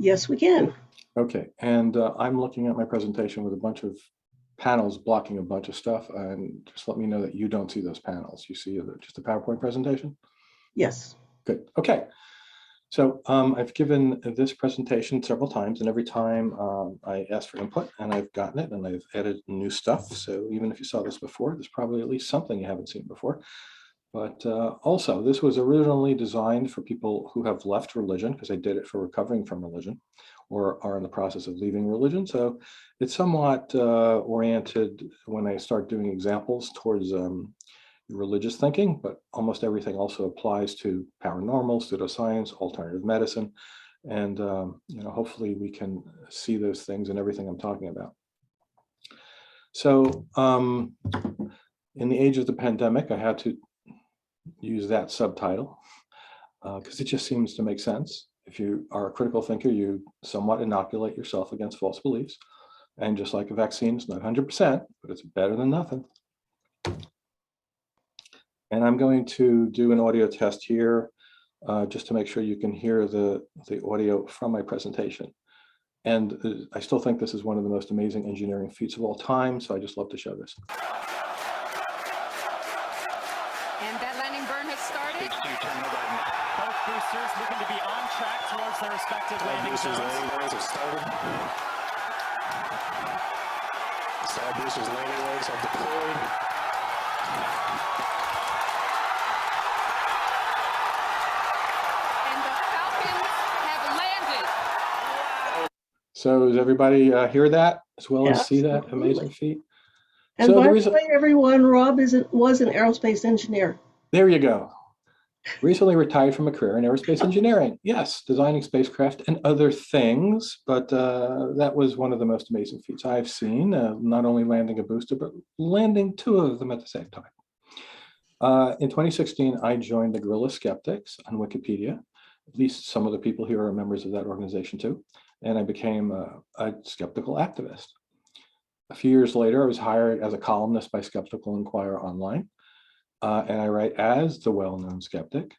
Yes, we can. Okay, and I'm looking at my presentation with a bunch of panels blocking a bunch of stuff, and just let me know that you don't see those panels. You see just a PowerPoint presentation? Yes. Good. Okay. So I've given this presentation several times, and every time I asked for input, and I've gotten it, and I've added new stuff. So even if you saw this before, there's probably at least something you haven't seen before. But also, this was originally designed for people who have left religion, because I did it for recovering from religion, or are in the process of leaving religion. So it's somewhat oriented when I start doing examples towards religious thinking, but almost everything also applies to paranormal, pseudoscience, alternative medicine, and hopefully we can see those things in everything I'm talking about. So in the age of the pandemic, I had to use that subtitle because it just seems to make sense. If you are a critical thinker, you somewhat inoculate yourself against false beliefs. And just like a vaccine, it's not 100%, but it's better than nothing. And I'm going to do an audio test here just to make sure you can hear the audio from my presentation. And I still think this is one of the most amazing engineering feats of all time, so I just love to show this. And that landing burn has started. Both boosters looking to be on track towards their respective landing zones. Landing burns have started. Side boosters landing legs have deployed. So does everybody hear that as well as see that Absolutely. amazing feat? And so by the way, everyone, Rob was an aerospace engineer. There you go. Recently retired from a career in aerospace engineering. Yes, designing spacecraft and other things, but that was one of the most amazing feats I've seen, not only landing a booster, but landing two of them at the same time. In 2016, I joined the Guerrilla Skeptics on Wikipedia. At least some of the people here are members of that organization too. And I became a skeptical activist. A few years later, I was hired as a columnist by Skeptical Inquirer Online, and I write as the Well Known Skeptic.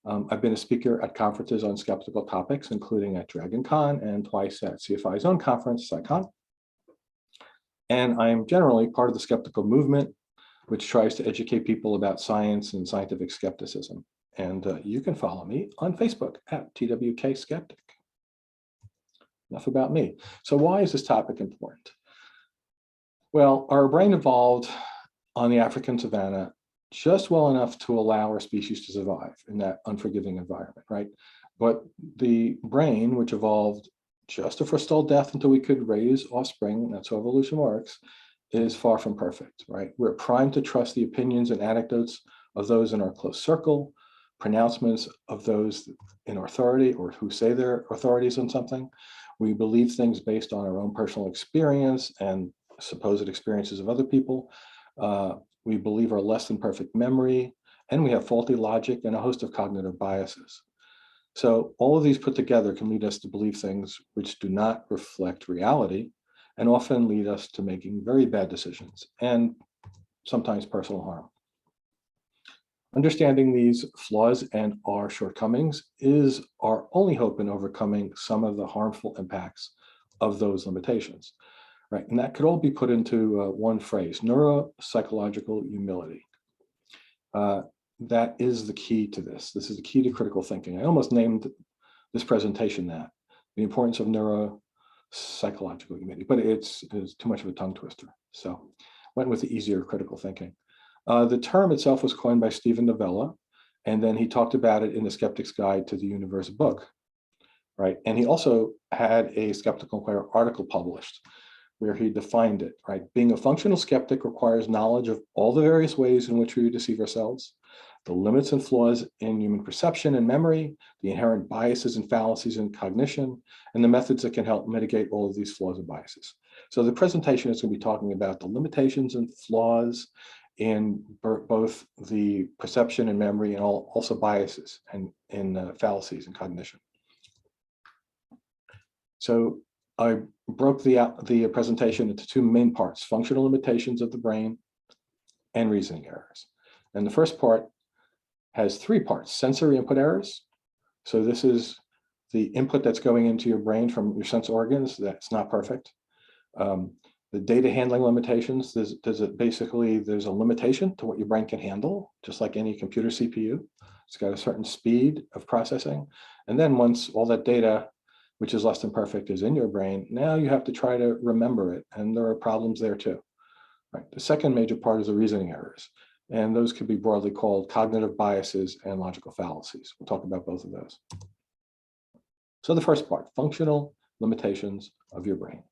I've been a speaker at conferences on skeptical topics, including at Dragon Con and twice at CFI's own conference, SciCon. And I'm generally part of the skeptical movement, which tries to educate people about science and scientific skepticism. And you can follow me on Facebook at TWK Skeptic. Enough about me. So why is this topic important? Well, our brain evolved on the African savanna just well enough to allow our species to survive in that unforgiving environment, right? But the brain, which evolved just to forestall death until we could raise offspring, that's how evolution works, is far from perfect, right? We're primed to trust the opinions and anecdotes of those in our close circle, pronouncements of those in authority or who say they're authorities on something. We believe things based on our own personal experience and supposed experiences of other people. We believe our less than perfect memory, and we have faulty logic and a host of cognitive biases. So all of these put together can lead us to believe things which do not reflect reality and often lead us to making very bad decisions and sometimes personal harm. Understanding these flaws and our shortcomings is our only hope in overcoming some of the harmful impacts of those limitations, right? And that could all be put into one phrase: neuropsychological humility. That is the key to this. This is the key to critical thinking. I almost named this presentation that, the importance of neuropsychological humility, but it's too much of a tongue twister. So went with the easier critical thinking. The term itself was coined by Stephen Novella, and then he talked about it in the Skeptic's Guide to the Universe book, right? And he also had a Skeptical Inquirer article published where he defined it, right? Being a functional skeptic requires knowledge of all the various ways in which we deceive ourselves, the limits and flaws in human perception and memory, the inherent biases and fallacies in cognition, and the methods that can help mitigate all of these flaws and biases. So the presentation is going to be talking about the limitations and flaws in both the perception and memory, and also biases and in fallacies and cognition. So I broke the presentation into two main parts: functional limitations of the brain and reasoning errors. And the first part has three parts: sensory input errors. So this is the input that's going into your brain from your sense organs, that's not perfect. The data handling limitations, there's a limitation to what your brain can handle, just like any computer CPU. It's got a certain speed of processing. And then once all that data, which is less than perfect, is in your brain, now you have to try to remember it. And there are problems there too. Right. The second major part is the reasoning errors. And those could be broadly called cognitive biases and logical fallacies. We'll talk about both of those. So the first part, functional limitations of your brain.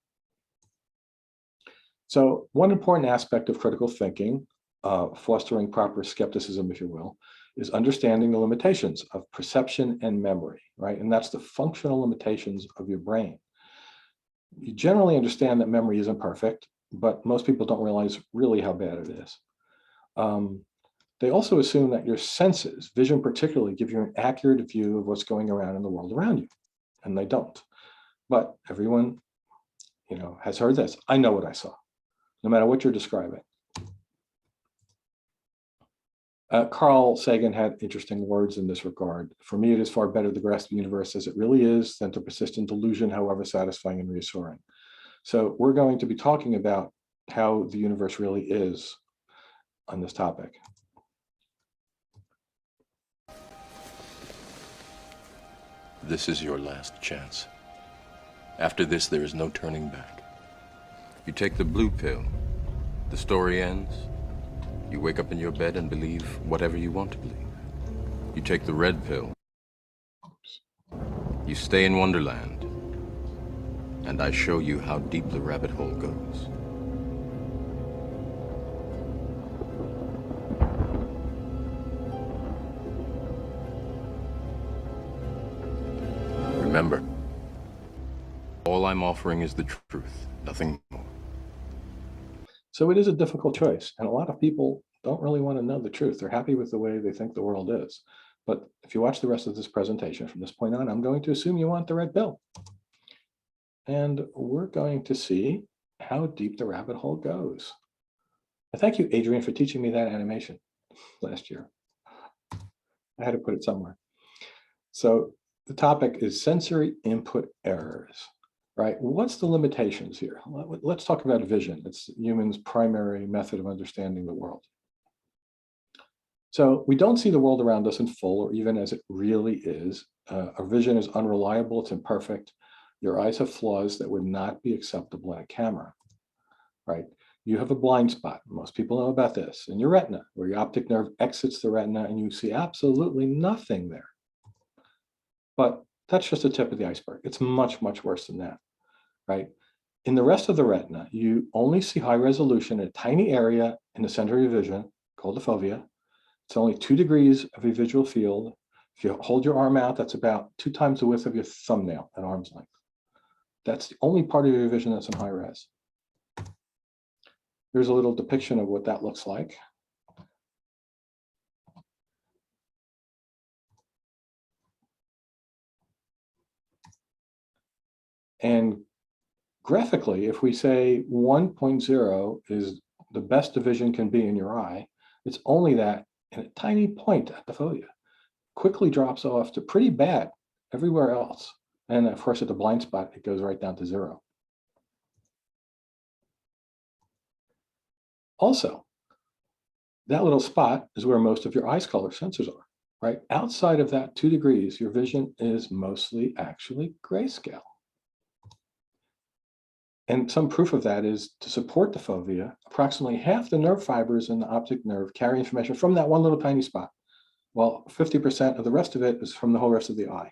So one important aspect of critical thinking, fostering proper skepticism, if you will, is understanding the limitations of perception and memory, right? And that's the functional limitations of your brain. You generally understand that memory isn't perfect, but most people don't realize really how bad it is. They also assume that your senses, vision particularly, give you an accurate view of what's going around in the world around you, and they don't. But everyone, has heard this. I know what I saw, no matter what you're describing. Carl Sagan had interesting words in this regard. For me, it is far better to grasp the universe as it really is than to persist in delusion, however satisfying and reassuring. So we're going to be talking about how the universe really is on this topic. This is your last chance. After this, there is no turning back. You take the blue pill, the story ends. You wake up in your bed and believe whatever you want to believe. You take the red pill. You stay in Wonderland, and I show you how deep the rabbit hole goes. Remember, all I'm offering is the truth, nothing more. So it is a difficult choice, and a lot of people don't really want to know the truth. They're happy with the way they think the world is. But if you watch the rest of this presentation from this point on, I'm going to assume you want the red pill. And we're going to see how deep the rabbit hole goes. And thank you, Adrian, for teaching me that animation last year. I had to put it somewhere. So the topic is sensory input errors. Right? What's the limitations here? Let's talk about vision. It's humans' primary method of understanding the world. So we don't see the world around us in full or even as it really is. Our vision is unreliable, it's imperfect. Your eyes have flaws that would not be acceptable in a camera, right? You have a blind spot. Most people know about this in your retina, where your optic nerve exits the retina and you see absolutely nothing there. But that's just the tip of the iceberg. It's much, much worse than that, right? In the rest of the retina, you only see high resolution in a tiny area in the center of your vision called the fovea. It's only 2 degrees of a visual field. If you hold your arm out, that's about 2 times the width of your thumbnail at arm's length. That's the only part of your vision that's in high res. Here's a little depiction of what that looks like. And graphically, if we say 1.0 is the best the vision can be in your eye, it's only that in a tiny point at the fovea. Quickly drops off to pretty bad everywhere else. And of course, at the blind spot, it goes right down to 0. Also, that little spot is where most of your eye's color sensors are, right? Outside of that 2 degrees, your vision is mostly actually grayscale. And some proof of that is to support the fovea, approximately half the nerve fibers in the optic nerve carry information from that one little tiny spot, while 50% of the rest of it is from the whole rest of the eye.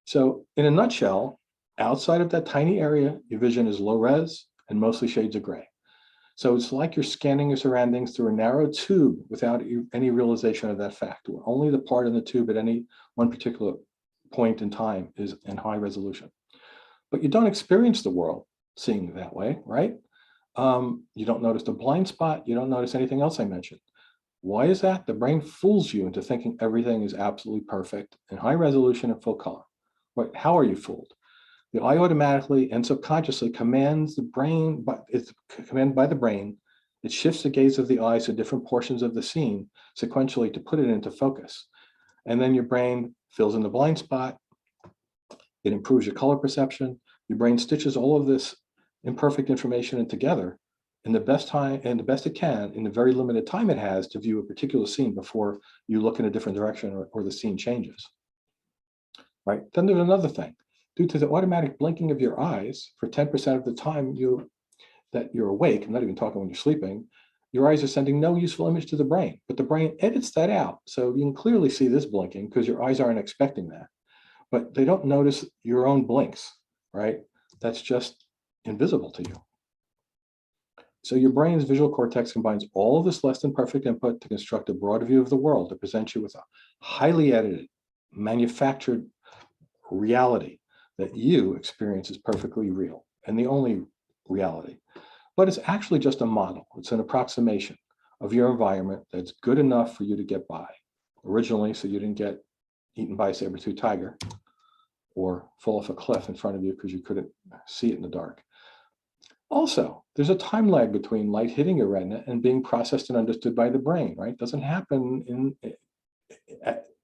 So in a nutshell, outside of that tiny area, your vision is low res and mostly shades of gray. So it's like you're scanning your surroundings through a narrow tube without any realization of that fact, where only the part in the tube at any one particular point in time is in high resolution. But you don't experience the world seeing that way, right? You don't notice the blind spot. You don't notice anything else I mentioned. Why is that? The brain fools you into thinking everything is absolutely perfect in high resolution and full color. What? How are you fooled? The eye automatically and subconsciously commands the brain, it's commanded by the brain. It shifts the gaze of the eyes to different portions of the scene sequentially to put it into focus. And then your brain fills in the blind spot, It improves your color perception. Your brain stitches all of this imperfect information in together in the best time and the best it can in the very limited time it has to view a particular scene before you look in a different direction or the scene changes. Right? Then there's another thing. Due to the automatic blinking of your eyes for 10% of the time that you're awake, I'm not even talking when you're sleeping, your eyes are sending no useful image to the brain, but the brain edits that out. So you can clearly see this blinking because your eyes aren't expecting that, but they don't notice your own blinks, right? That's just invisible to you. So your brain's visual cortex combines all of this less than perfect input to construct a broad view of the world to present you with a highly edited, manufactured reality that you experience as perfectly real and the only reality. But it's actually just a model. It's an approximation of your environment that's good enough for you to get by. Originally, so you didn't get eaten by a saber-toothed tiger or fall off a cliff in front of you because you couldn't see it in the dark. Also, there's a time lag between light hitting your retina and being processed and understood by the brain, right? It doesn't happen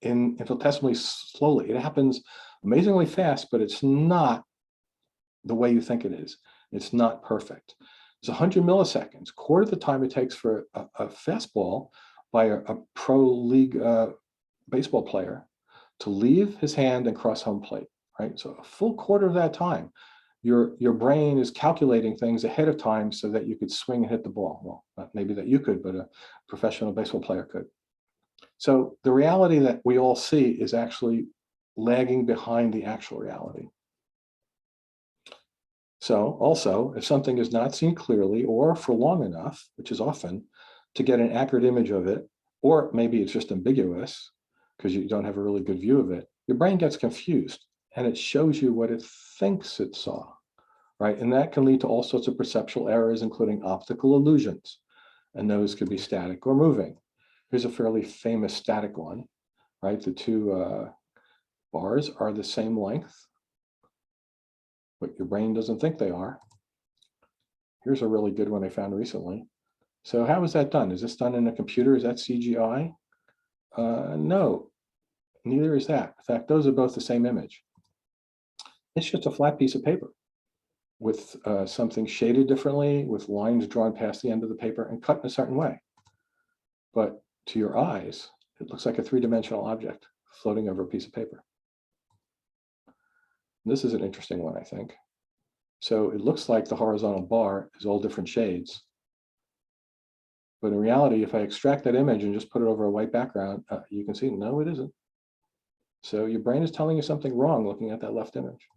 infinitesimally slowly. It happens amazingly fast, but it's not the way you think it is. It's not perfect. It's 100 milliseconds, quarter of the time it takes for a fastball by a pro league baseball player to leave his hand and cross home plate, right? So a full quarter of that time, your brain is calculating things ahead of time so that you could swing and hit the ball. Well, not maybe that you could, but a professional baseball player could. So the reality that we all see is actually lagging behind the actual reality. So also, if something is not seen clearly or for long enough, which is often, to get an accurate image of it, or maybe it's just ambiguous because you don't have a really good view of it, your brain gets confused and it shows you what it thinks it saw, right? And that can lead to all sorts of perceptual errors, including optical illusions. And those could be static or moving. Here's a fairly famous static one, right? The two bars are the same length, but your brain doesn't think they are. Here's a really good one I found recently. So how is that done? Is this done in a computer? Is that CGI? No, neither is that. In fact, those are both the same image. It's just a flat piece of paper with something shaded differently, with lines drawn past the end of the paper and cut in a certain way. But to your eyes, it looks like a three-dimensional object floating over a piece of paper. This is an interesting one, I think. So it looks like the horizontal bar is all different shades. But in reality, if I extract that image and just put it over a white background, you can see, no, it isn't. So your brain is telling you something wrong looking at that left image.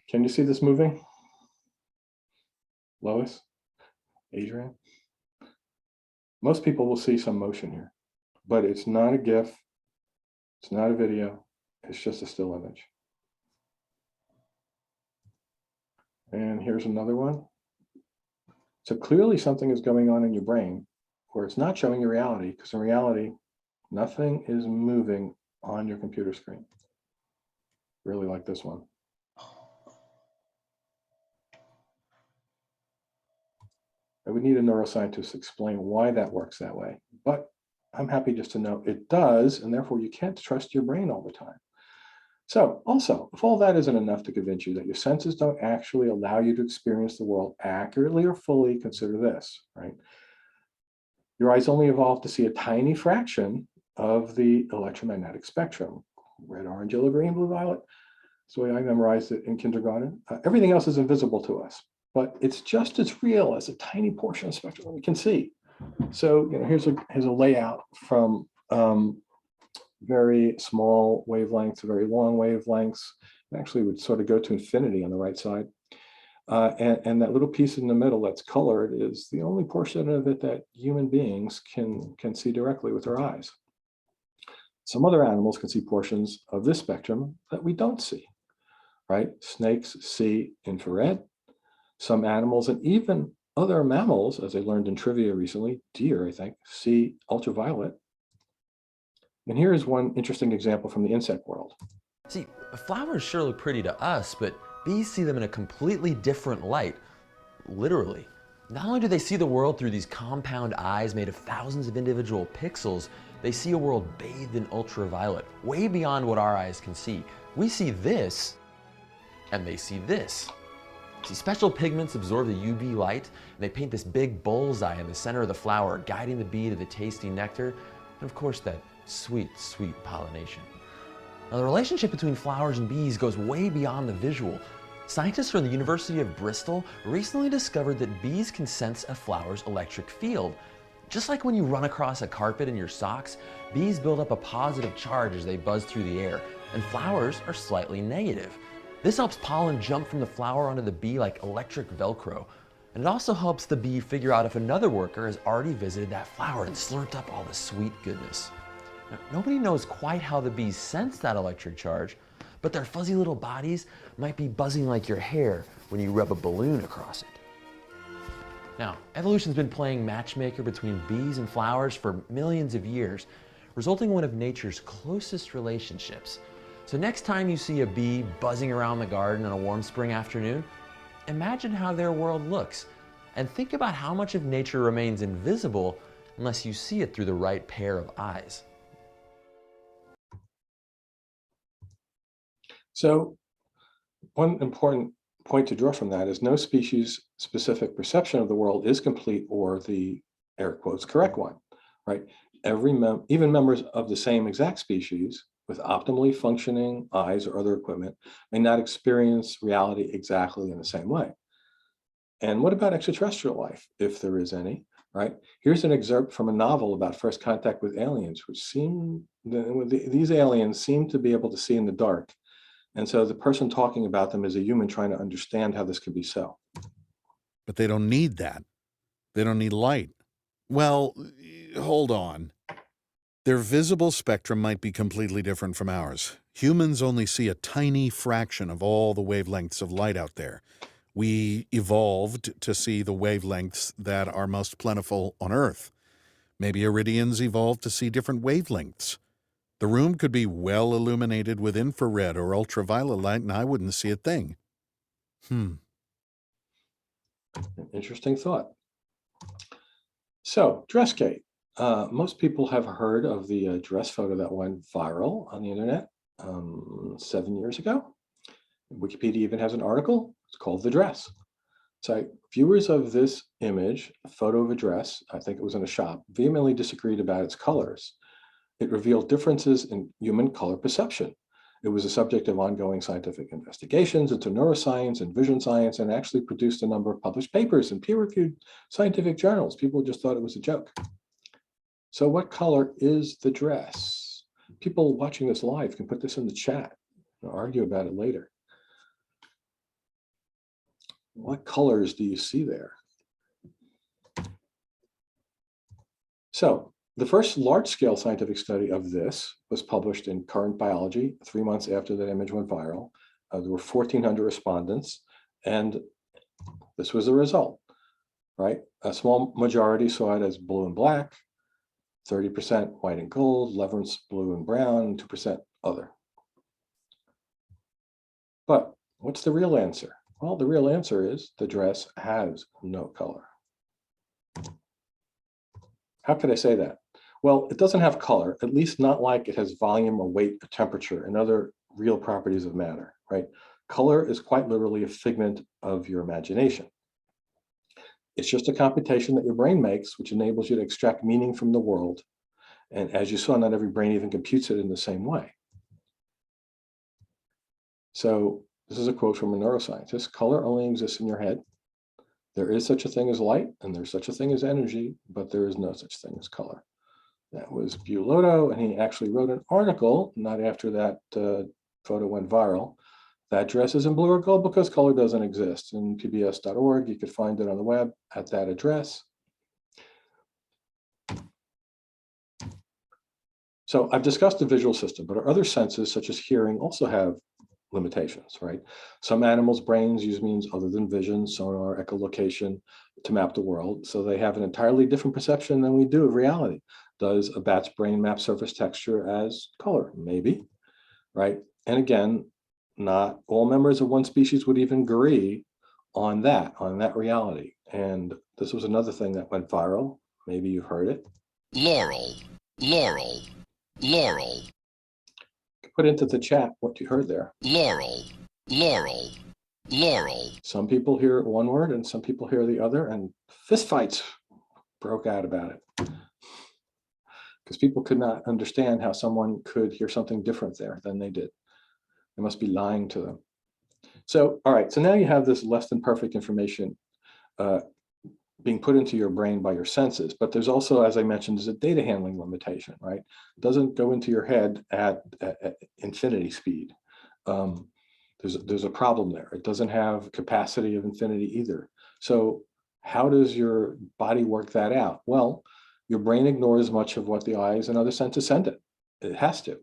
Can you see this moving? Lois? Adrian? Most people will see some motion here, but it's not a GIF. It's not a video. It's just a still image. And here's another one. So clearly something is going on in your brain where it's not showing you reality, because in reality, nothing is moving on your computer screen. Really like this one. I would need a neuroscientist to explain why that works that way, but I'm happy just to know it does, and therefore you can't trust your brain all the time. So also, if all that isn't enough to convince you that your senses don't actually allow you to experience the world accurately or fully, consider this, right? Your eyes only evolved to see a tiny fraction of the electromagnetic spectrum. Red, orange, yellow, green, blue, violet. That's the way I memorized it in kindergarten. Everything else is invisible to us, but it's just as real as a tiny portion of the spectrum that we can see. So, here's a layout from very small wavelengths to very long wavelengths. It actually would sort of go to infinity on the right side. And that little piece in the middle that's colored is the only portion of it that human beings can see directly with their eyes. Some other animals can see portions of this spectrum that we don't see, right? Snakes see infrared. Some animals and even other mammals, as I learned in trivia recently, deer, I think, see ultraviolet. And here is one interesting example from the insect world. See, flowers sure look pretty to us, but bees see them in a completely different light, literally. Not only do they see the world through these compound eyes made of thousands of individual pixels, They see a world bathed in ultraviolet, way beyond what our eyes can see. We see this, and they see this. See, special pigments absorb the UV light, and they paint this big bullseye in the center of the flower, guiding the bee to the tasty nectar, and of course that sweet, sweet pollination. Now, the relationship between flowers and bees goes way beyond the visual. Scientists from the University of Bristol recently discovered that bees can sense a flower's electric field. Just like when you run across a carpet in your socks, bees build up a positive charge as they buzz through the air, and flowers are slightly negative. This helps pollen jump from the flower onto the bee like electric Velcro. And it also helps the bee figure out if another worker has already visited that flower and slurped up all the sweet goodness. Now, nobody knows quite how the bees sense that electric charge, but their fuzzy little bodies might be buzzing like your hair when you rub a balloon across it. Now, evolution's been playing matchmaker between bees and flowers for millions of years, resulting in one of nature's closest relationships. So next time you see a bee buzzing around the garden on a warm spring afternoon, imagine how their world looks, and think about how much of nature remains invisible unless you see it through the right pair of eyes. So one important point to draw from that is no species-specific perception of the world is complete or the air quotes correct one, right? Even members of the same exact species with optimally functioning eyes or other equipment may not experience reality exactly in the same way. And what about extraterrestrial life, if there is any, right? Here's an excerpt from a novel about first contact with aliens, which these aliens seem to be able to see in the dark. And so the person talking about them is a human trying to understand how this could be so. But they don't need that. They don't need light. Well, hold on. Their visible spectrum might be completely different from ours. Humans only see a tiny fraction of all the wavelengths of light out there. We evolved to see the wavelengths that are most plentiful on Earth. Maybe Iridians evolved to see different wavelengths. The room could be well illuminated with infrared or ultraviolet light, and I wouldn't see a thing. Interesting thought. So, Dressgate. Most people have heard of the dress photo that went viral on the internet 7 years ago. Wikipedia even has an article. It's called The Dress. So viewers of this image, a photo of a dress, I think it was in a shop, vehemently disagreed about its colors. It revealed differences in human color perception. It was a subject of ongoing scientific investigations into neuroscience and vision science, and actually produced a number of published papers in peer-reviewed scientific journals. People just thought it was a joke. So what color is the dress? People watching this live can put this in the chat and argue about it later. What colors do you see there? So the first large-scale scientific study of this was published in Current Biology 3 months after that image went viral. There were 1,400 respondents, and this was the result, right? A small majority saw it as blue and black, 30% white and gold, 11% blue and brown, 2% other. But what's the real answer? Well, the real answer is the dress has no color. How could I say that? Well, it doesn't have color, at least not like it has volume or weight or temperature and other real properties of matter, right? Color is quite literally a figment of your imagination. It's just a computation that your brain makes, which enables you to extract meaning from the world. And as you saw, not every brain even computes it in the same way. So this is a quote from a neuroscientist: color only exists in your head. There is such a thing as light, and there's such a thing as energy, but there is no such thing as color. That was Buloto, and he actually wrote an article, not after that photo went viral. That dress is in blue or gold because color doesn't exist. In pbs.org, you could find it on the web at that address. So I've discussed the visual system, but our other senses, such as hearing, also have limitations, right? Some animals' brains use means other than vision, sonar, echolocation to map the world. So they have an entirely different perception than we do of reality. Does a bat's brain map surface texture as color? Maybe, right? And again, not all members of one species would even agree on that reality. And this was another thing that went viral. Maybe you've heard it. Laurel. Laurel, laurel, Put into the chat what you heard there. laurel, laurel, laurel, Some people hear one word and some people hear the other, and fistfights broke out about it. Because people could not understand how someone could hear something different there than they did. They must be lying to them. So, all right, so now you have this less than perfect information being put into your brain by your senses, but there's also, as I mentioned, there's a data handling limitation, right? It doesn't go into your head at infinity speed. There's a problem there. It doesn't have capacity of infinity either. So how does your body work that out? Well, your brain ignores much of what the eyes and other senses send it. It has to.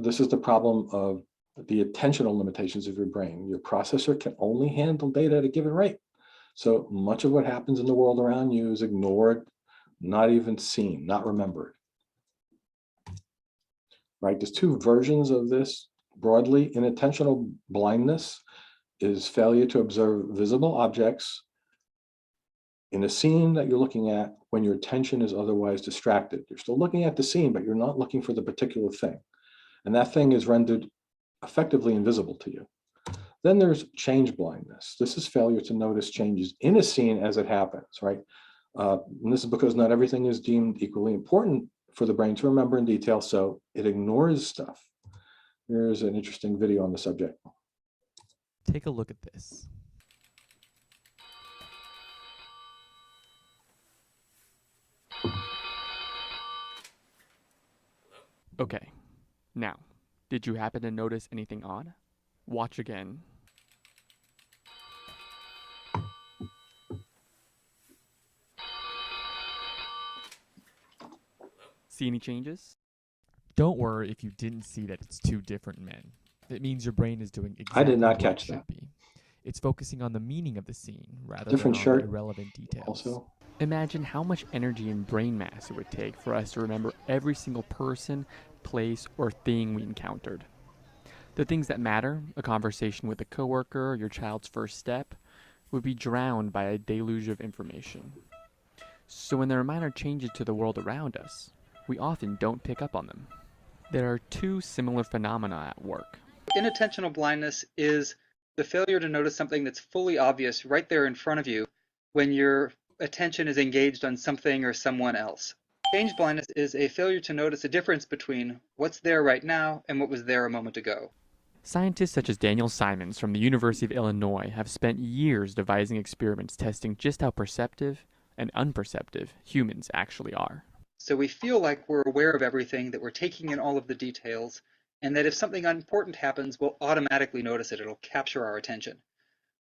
This is the problem of the attentional limitations of your brain. Your processor can only handle data at a given rate. So much of what happens in the world around you is ignored, not even seen, not remembered. Right? There's two versions of this broadly. Inattentional blindness is failure to observe visible objects in a scene that you're looking at when your attention is otherwise distracted. You're still looking at the scene, but you're not looking for the particular thing. And that thing is rendered effectively invisible to you. Then there's change blindness. This is failure to notice changes in a scene as it happens, right? And this is because not everything is deemed equally important for the brain to remember in detail, so it ignores stuff. Here's an interesting video on the subject. Take a look at this. Okay, now, did you happen to notice anything odd? Watch again. See any changes? Don't worry if you didn't see that it's two different men. It means your brain is doing exactly I did not what catch it should that. be. It's focusing on the meaning of the scene rather Different than on shirt the irrelevant details. Also, Imagine how much energy and brain mass it would take for us to remember every single person, place, or thing we encountered. The things that matter, a conversation with a coworker, your child's first step, would be drowned by a deluge of information. So when there are minor changes to the world around us, we often don't pick up on them. There are two similar phenomena at work. Inattentional blindness is the failure to notice something that's fully obvious right there in front of you when your attention is engaged on something or someone else. Change blindness is a failure to notice a difference between what's there right now and what was there a moment ago. Scientists such as Daniel Simons from the University of Illinois have spent years devising experiments testing just how perceptive and unperceptive humans actually are. So we feel like we're aware of everything, that we're taking in all of the details, and that if something important happens, we'll automatically notice it. It'll capture our attention.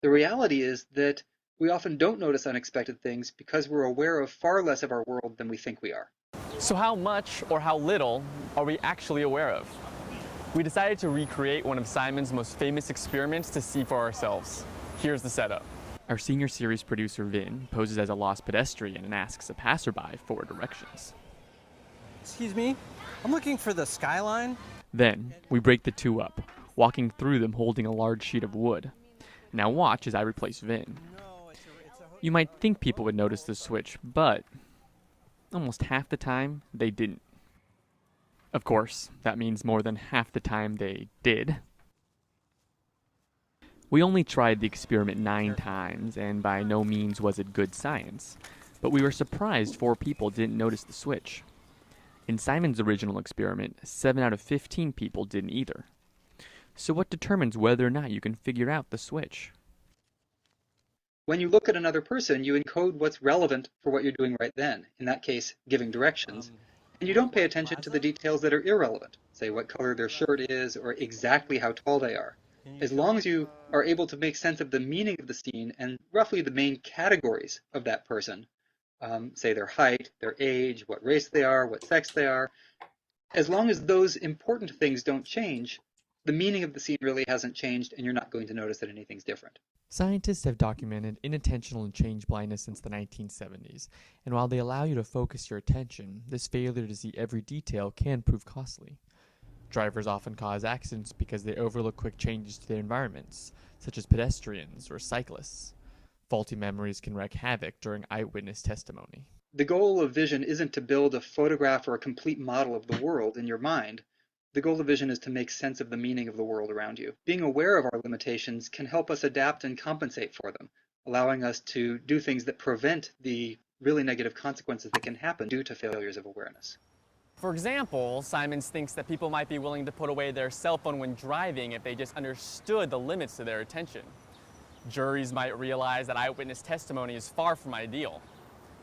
The reality is that we often don't notice unexpected things because we're aware of far less of our world than we think we are. So how much or how little are we actually aware of? We decided to recreate one of Simon's most famous experiments to see for ourselves. Here's the setup. Our senior series producer Vin poses as a lost pedestrian and asks a passerby for directions. Excuse me, I'm looking for the skyline. Then, we break the two up, walking through them holding a large sheet of wood. Now watch as I replace Vin. You might think people would notice the switch, but almost half the time, they didn't. Of course, that means more than half the time they did. We only tried the experiment 9 times, and by no means was it good science, but we were surprised 4 people didn't notice the switch. In Simon's original experiment, 7 out of 15 people didn't either. So what determines whether or not you can figure out the switch? When you look at another person, you encode what's relevant for what you're doing right then, in that case, giving directions, and you don't pay attention to the details that are irrelevant, say what color their shirt is or exactly how tall they are. As long as you are able to make sense of the meaning of the scene and roughly the main categories of that person, say their height, their age, what race they are, what sex they are, as long as those important things don't change, the meaning of the scene really hasn't changed and you're not going to notice that anything's different. Scientists have documented inattentional and change blindness since the 1970s, and while they allow you to focus your attention, this failure to see every detail can prove costly. Drivers often cause accidents because they overlook quick changes to their environments, such as pedestrians or cyclists. Faulty memories can wreak havoc during eyewitness testimony. The goal of vision isn't to build a photograph or a complete model of the world in your mind. The goal of vision is to make sense of the meaning of the world around you. Being aware of our limitations can help us adapt and compensate for them, allowing us to do things that prevent the really negative consequences that can happen due to failures of awareness. For example, Simons thinks that people might be willing to put away their cell phone when driving if they just understood the limits to their attention. Juries might realize that eyewitness testimony is far from ideal.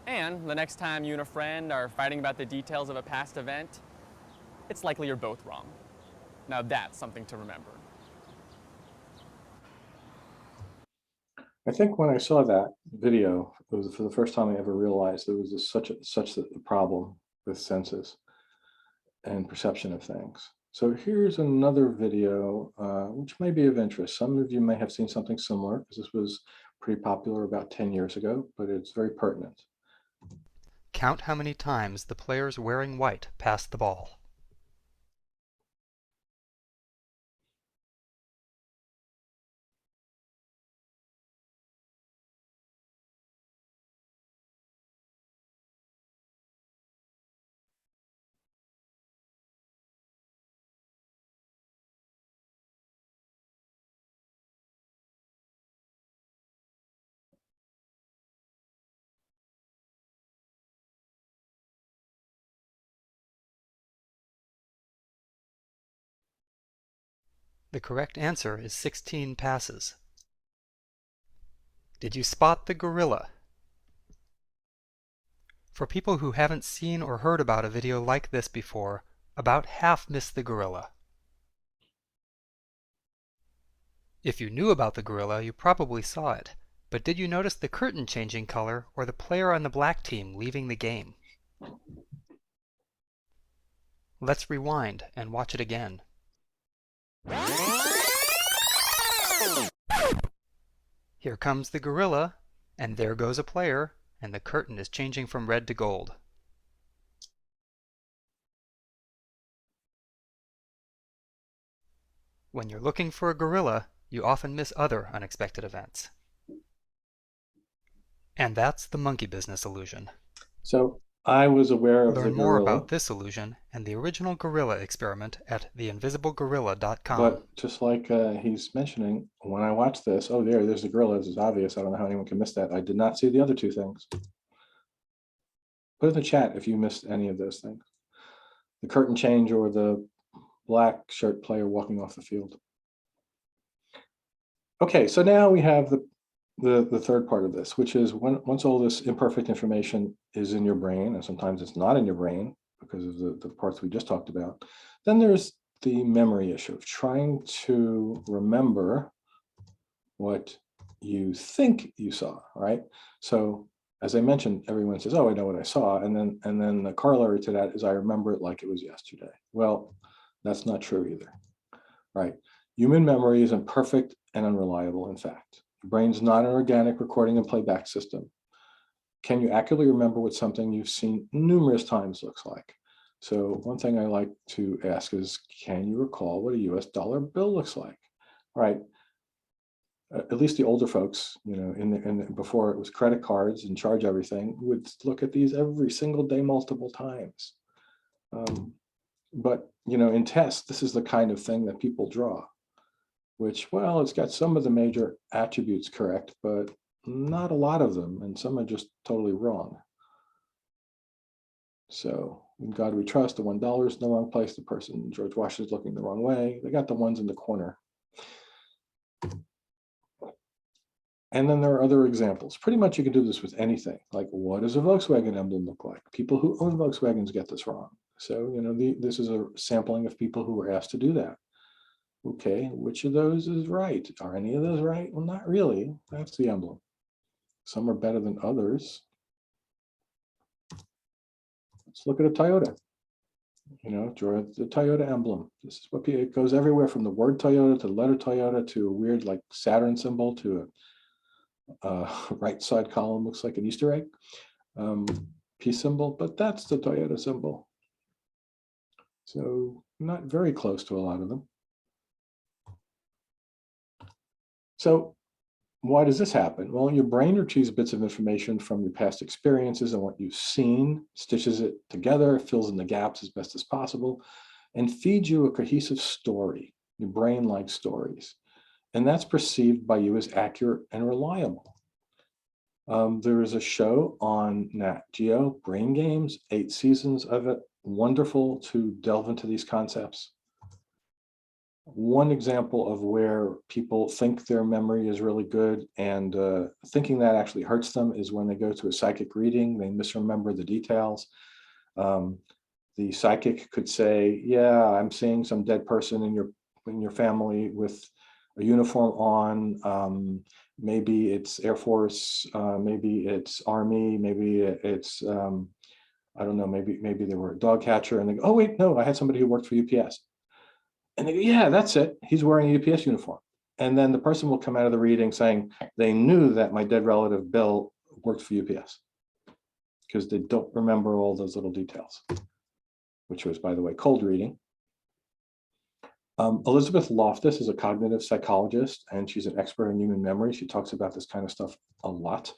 And the next time you and a friend are fighting about the details of a past event, it's likely you're both wrong. Now that's something to remember. I think when I saw that video, it was for the first time I ever realized there was such a problem with senses and perception of things. So here's another video, which may be of interest. Some of you may have seen something similar, because this was pretty popular about 10 years ago, but it's very pertinent. Count how many times the players wearing white pass the ball. The correct answer is 16 passes. Did you spot the gorilla? For people who haven't seen or heard about a video like this before, about half miss the gorilla. If you knew about the gorilla, you probably saw it, but did you notice the curtain changing color or the player on the black team leaving the game? Let's rewind and watch it again. Here comes the gorilla, and there goes a player, and the curtain is changing from red to gold. When you're looking for a gorilla, you often miss other unexpected events. And that's the monkey business illusion. So I was aware of the Learn gorilla. more about this illusion and the original gorilla experiment at theinvisiblegorilla.com. But just like he's mentioning, when I watched this, oh, there's the gorilla. This is obvious. I don't know how anyone can miss that. I did not see the other two things. Put in the chat if you missed any of those things. The curtain change or the black shirt player walking off the field. Okay, so now we have the third part of this, which is once all this imperfect information is in your brain, and sometimes it's not in your brain because of the parts we just talked about, then there's the memory issue of trying to remember what you think you saw, right? So as I mentioned, everyone says, oh, I know what I saw. And then the corollary to that is I remember it like it was yesterday. Well, that's not true either, right? Human memory is imperfect and unreliable, in fact. Your brain's not an organic recording and playback system. Can you accurately remember what something you've seen numerous times looks like? So one thing I like to ask is, can you recall what a US dollar bill looks like? Right? At least the older folks, you know, before it was credit cards and charge everything, would look at these every single day, multiple times. But, you know, in tests, this is the kind of thing that people draw, which, well, it's got some of the major attributes correct, but not a lot of them, and some are just totally wrong. So in God we trust, the $1 is in the wrong place, the person, George Washington's looking the wrong way, they got the ones in the corner. And then there are other examples. Pretty much you can do this with anything. Like, what does a Volkswagen emblem look like? People who own Volkswagens get this wrong. So, you know, this is a sampling of people who were asked to do that. Okay, which of those is right? Are any of those right? Well, not really. That's the emblem. Some are better than others. Let's look at a Toyota. You know, draw the Toyota emblem. This is what it goes everywhere from the word Toyota to the letter Toyota to a weird like Saturn symbol to a right side column looks like an Easter egg, peace symbol, but that's the Toyota symbol. So not very close to a lot of them. So why does this happen? Well, your brain retrieves bits of information from your past experiences and what you've seen, stitches it together, fills in the gaps as best as possible, and feeds you a cohesive story. Your brain likes stories. And that's perceived by you as accurate and reliable. There is a show on Nat Geo, Brain Games, 8 seasons of it. Wonderful to delve into these concepts. One example of where people think their memory is really good and thinking that actually hurts them is when they go to a psychic reading, they misremember the details. The psychic could say, yeah, I'm seeing some dead person in your family with a uniform on. Maybe it's Air Force, maybe it's Army, maybe it's, I don't know, maybe they were a dog catcher, and they go, oh wait, no, I had somebody who worked for UPS. And they go, yeah, that's it. He's wearing a UPS uniform. And then the person will come out of the reading saying, they knew that my dead relative Bill worked for UPS because they don't remember all those little details, which was, by the way, cold reading. Elizabeth Loftus is a cognitive psychologist, and she's an expert in human memory. She talks about this kind of stuff a lot.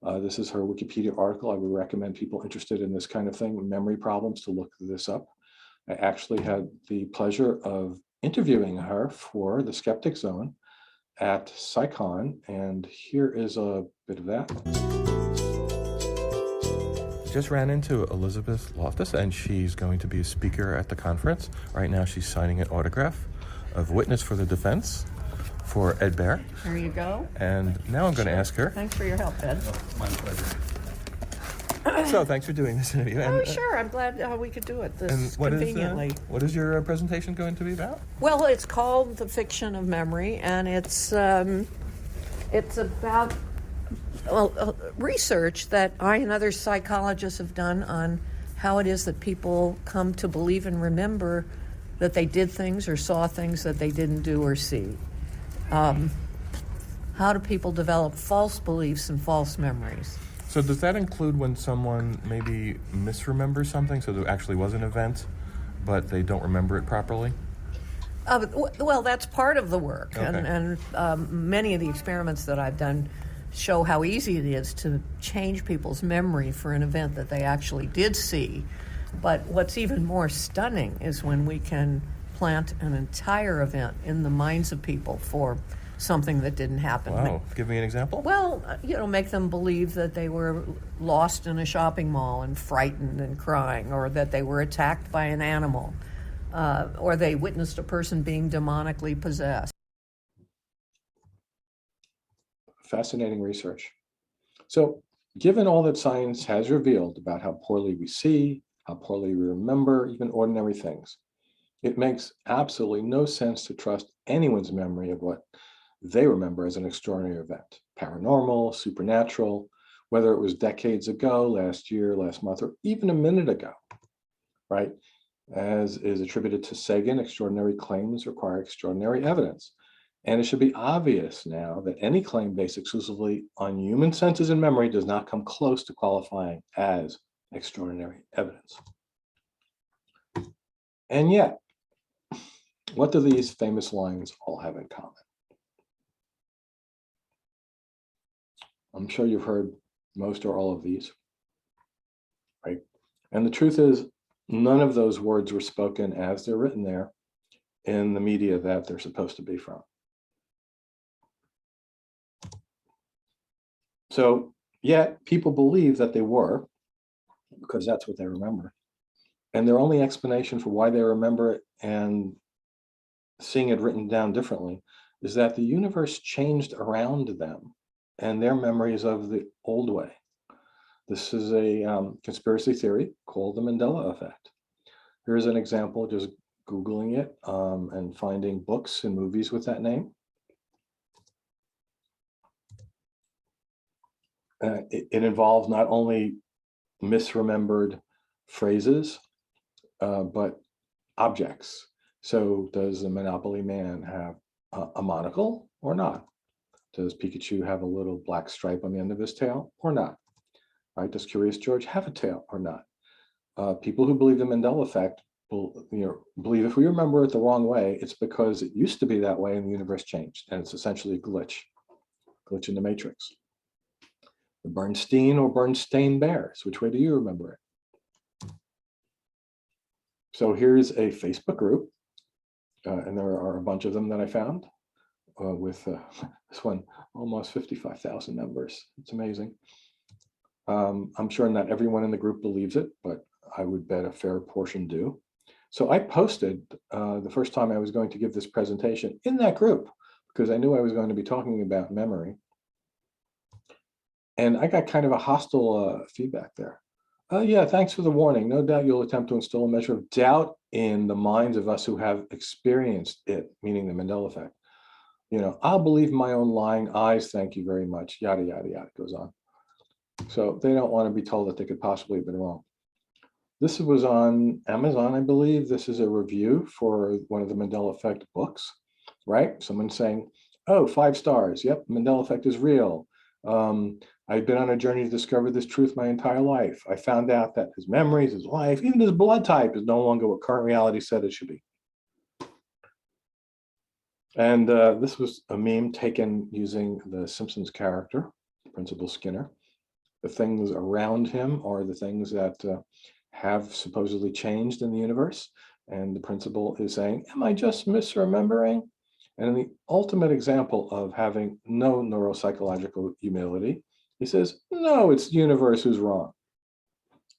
This is her Wikipedia article. I would recommend people interested in this kind of thing, memory problems, to look this up. I actually had the pleasure of interviewing her for the Skeptic Zone at PsyCon, and here is a bit of that. Just ran into Elizabeth Loftus, and she's going to be a speaker at the conference. Right now she's signing an autograph of Witness for the Defense for Ed Baer. There you go. And now I'm going to ask her. Thanks for your help, Ed. My pleasure. So thanks for doing this interview. And, sure, I'm glad we could do it this conveniently. What is your presentation going to be about? Well, it's called The Fiction of Memory, and it's about research that I and other psychologists have done on how it is that people come to believe and remember that they did things or saw things that they didn't do or see. How do people develop false beliefs and false memories? So does that include when someone maybe misremembers something, so there actually was an event, but they don't remember it properly? Well, that's part of the work, okay. and many of the experiments that I've done show how easy it is to change people's memory for an event that they actually did see. But what's even more stunning is when we can plant an entire event in the minds of people for something that didn't happen. Wow. Give me an example. Well, make them believe that they were lost in a shopping mall and frightened and crying, or that they were attacked by an animal, or they witnessed a person being demonically possessed. Fascinating research. So, given all that science has revealed about how poorly we see, how poorly we remember even ordinary things, it makes absolutely no sense to trust anyone's memory of what they remember as an extraordinary event, paranormal, supernatural, whether it was decades ago, last year, last month, or even a minute ago, right? As is attributed to Sagan, extraordinary claims require extraordinary evidence. And it should be obvious now that any claim based exclusively on human senses and memory does not come close to qualifying as extraordinary evidence. And yet, what do these famous lines all have in common? I'm sure you've heard most or all of these, right? And the truth is, none of those words were spoken as they're written there in the media that they're supposed to be from. So, yet people believe that they were, because that's what they remember. And their only explanation for why they remember it and seeing it written down differently is that the universe changed around them and their memories of the old way. This is a conspiracy theory called the Mandela effect. Here's an example, just Googling it and finding books and movies with that name. It involves not only misremembered phrases, but objects. So does the Monopoly man have a monocle or not? Does Pikachu have a little black stripe on the end of his tail or not? Right? Does Curious George have a tail or not? People who believe the Mandela effect believe if we remember it the wrong way, it's because it used to be that way and the universe changed, and it's essentially a glitch. glitch in the matrix. The Bernstein or Bernstein bears, which way do you remember it? So here's a Facebook group, and there are a bunch of them that I found with this one, almost 55,000 members. It's amazing. I'm sure not everyone in the group believes it, but I would bet a fair portion do. So I posted the first time I was going to give this presentation in that group because I knew I was going to be talking about memory. And I got kind of a hostile feedback there. Yeah, thanks for the warning. No doubt you'll attempt to instill a measure of doubt in the minds of us who have experienced it, meaning the Mandela effect. You know, I'll believe my own lying eyes, thank you very much, yada, yada, yada, goes on. So they don't want to be told that they could possibly have been wrong. This was on Amazon, I believe. This is a review for one of the Mandela Effect books, right? Someone saying, oh, 5 stars. Yep, Mandela Effect is real. I've been on a journey to discover this truth my entire life. I found out that his memories, his life, even his blood type is no longer what current reality said it should be. And this was a meme taken using the Simpsons character, Principal Skinner. The things around him are the things that have supposedly changed in the universe. And the principal is saying, am I just misremembering? And in the ultimate example of having no neuropsychological humility, he says, no, it's the universe who's wrong.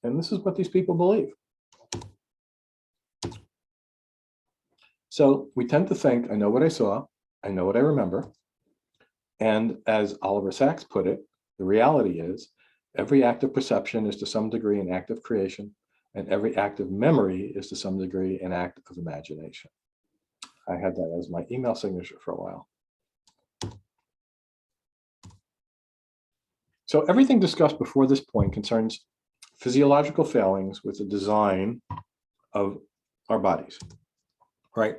And this is what these people believe. So we tend to think, I know what I saw, I know what I remember. And as Oliver Sacks put it, the reality is every act of perception is to some degree an act of creation, and every act of memory is to some degree an act of imagination. I had that as my email signature for a while. So everything discussed before this point concerns physiological failings with the design of our bodies, right?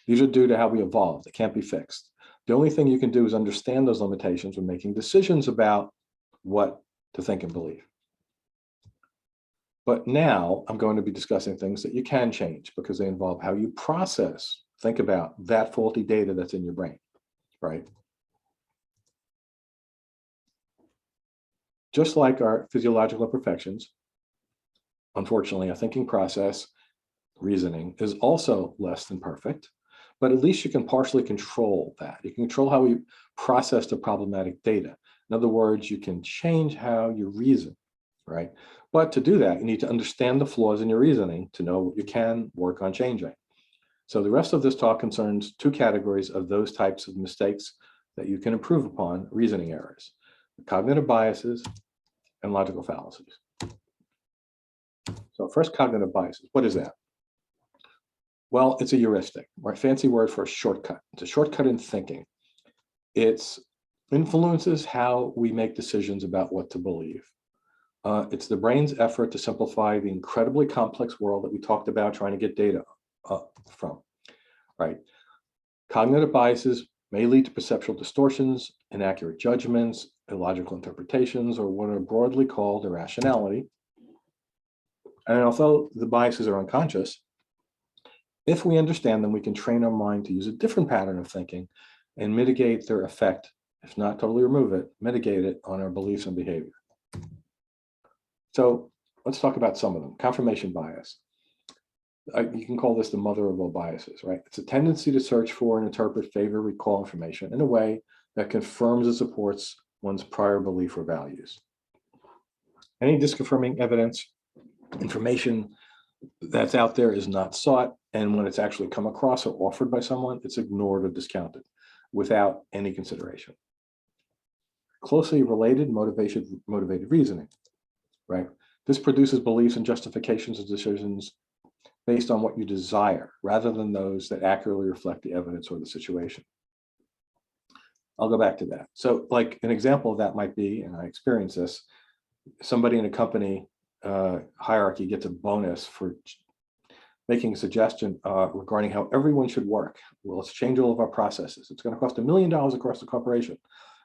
These are due to how we evolved. They can't be fixed. The only thing you can do is understand those limitations when making decisions about what to think and believe. But now I'm going to be discussing things that you can change because they involve how you process, think about that faulty data that's in your brain, right? Just like our physiological imperfections, unfortunately, a thinking process, reasoning, is also less than perfect, but at least you can partially control that. You can control how we process the problematic data. In other words, you can change how you reason, right? But to do that, you need to understand the flaws in your reasoning to know what you can work on changing. So the rest of this talk concerns 2 categories of those types of mistakes that you can improve upon, reasoning errors: cognitive biases and logical fallacies. So first, cognitive biases. What is that? Well, it's a heuristic, right? Fancy word for a shortcut. It's a shortcut in thinking. It influences how we make decisions about what to believe. It's the brain's effort to simplify the incredibly complex world that we talked about trying to get data from, right? Cognitive biases may lead to perceptual distortions, inaccurate judgments, illogical interpretations, or what are broadly called irrationality. And although the biases are unconscious, if we understand them, we can train our mind to use a different pattern of thinking and mitigate their effect, if not totally remove it, mitigate it on our beliefs and behavior. So let's talk about some of them. Confirmation bias. You can call this the mother of all biases, right? It's a tendency to search for and interpret, favor, recall information in a way that confirms and supports one's prior belief or values. Any disconfirming evidence, information that's out there is not sought, and when it's actually come across or offered by someone, it's ignored or discounted without any consideration. Closely related, motivated reasoning, right? This produces beliefs and justifications of decisions based on what you desire, rather than those that accurately reflect the evidence or the situation. I'll go back to that. So like an example of that might be, and I experienced this, somebody in a company hierarchy gets a bonus for making a suggestion regarding how everyone should work. Well, let's change all of our processes. It's going to cost $1 million across the corporation,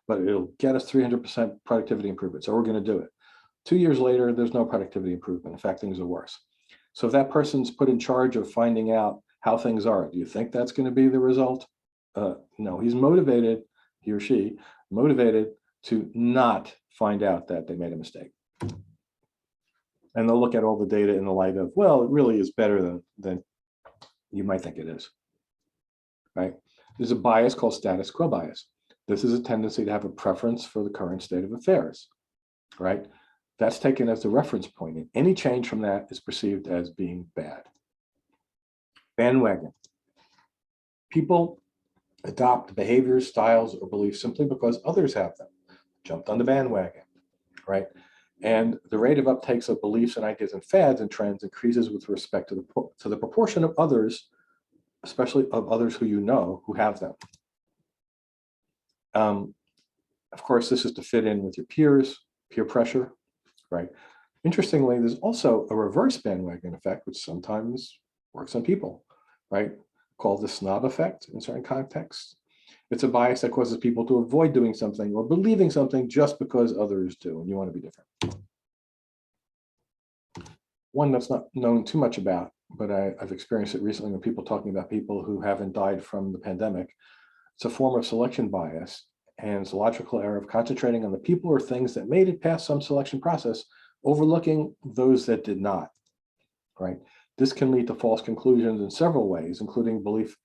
but it'll get us 300% productivity improvement. So we're going to do it. 2 years later, there's no productivity improvement. In fact, things are worse. So if that person's put in charge of finding out how things are, do you think that's going to be the result? No, he's motivated, he or she, motivated to not find out that they made a mistake. And they'll look at all the data in the light of, well, it really is better than you might think it is, right? There's a bias called status quo bias. This is a tendency to have a preference for the current state of affairs, right? That's taken as the reference point, and any change from that is perceived as being bad. Bandwagon. People adopt behaviors, styles, or beliefs simply because others have them. Jumped on the bandwagon, right? And the rate of uptakes of beliefs and ideas and fads and trends increases with respect to the proportion of others, especially of others who you know who have them. Of course, this is to fit in with your peers, peer pressure, right? Interestingly, there's also a reverse bandwagon effect, which sometimes works on people, right? Called the snob effect in certain contexts. It's a bias that causes people to avoid doing something or believing something just because others do, and you want to be different. One that's not known too much about, but I've experienced it recently when people talking about people who haven't died from the pandemic. It's a form of selection bias, and it's a logical error of concentrating on the people or things that made it past some selection process, overlooking those that did not, right? This can lead to false conclusions in several ways, including belief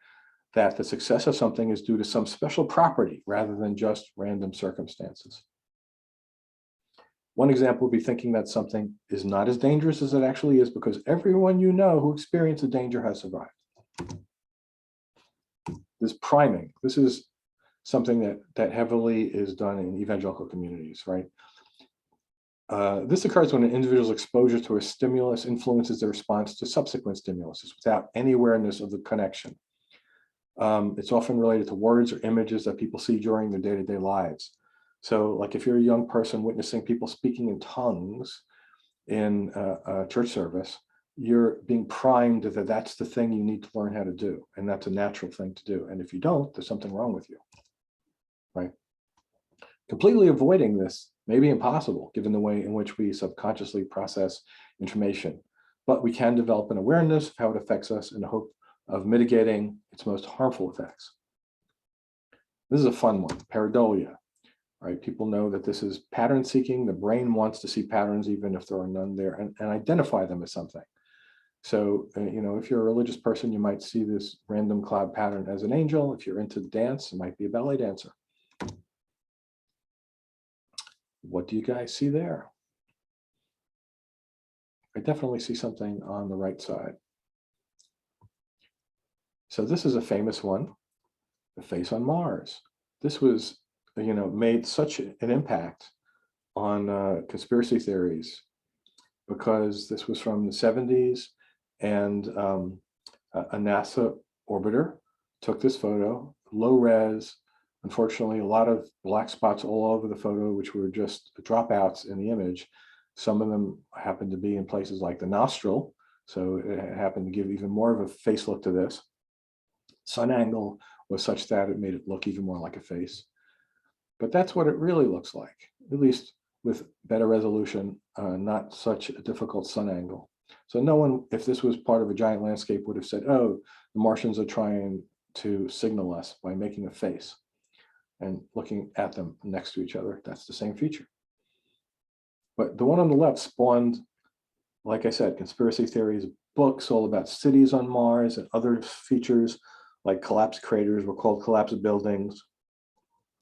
that the success of something is due to some special property rather than just random circumstances. One example would be thinking that something is not as dangerous as it actually is because everyone you know who experienced the danger has survived. This priming, this is something that heavily is done in evangelical communities, right? This occurs when an individual's exposure to a stimulus influences their response to subsequent stimuluses without any awareness of the connection. It's often related to words or images that people see during their day-to-day lives. So like if you're a young person witnessing people speaking in tongues in a church service, you're being primed that that's the thing you need to learn how to do. And that's a natural thing to do. And if you don't, there's something wrong with you, right? Completely avoiding this may be impossible given the way in which we subconsciously process information, but we can develop an awareness of how it affects us in the hope of mitigating its most harmful effects. This is a fun one, pareidolia, right? People know that this is pattern seeking. The brain wants to see patterns even if there are none there and identify them as something. So, if you're a religious person, you might see this random cloud pattern as an angel. If you're into dance, it might be a ballet dancer. What do you guys see there? I definitely see something on the right side. So this is a famous one, the face on Mars. This was, made such an impact on conspiracy theories because this was from the 70s and a NASA orbiter took this photo, low res. Unfortunately, a lot of black spots all over the photo, which were just dropouts in the image. Some of them happened to be in places like the nostril. So it happened to give even more of a face look to this. Sun angle was such that it made it look even more like a face. But that's what it really looks like, at least with better resolution, not such a difficult sun angle. So no one, if this was part of a giant landscape, would have said, oh, the Martians are trying to signal us by making a face and looking at them next to each other. That's the same feature. But the one on the left spawned, like I said, conspiracy theories, books all about cities on Mars and other features like collapsed craters were called collapsed buildings.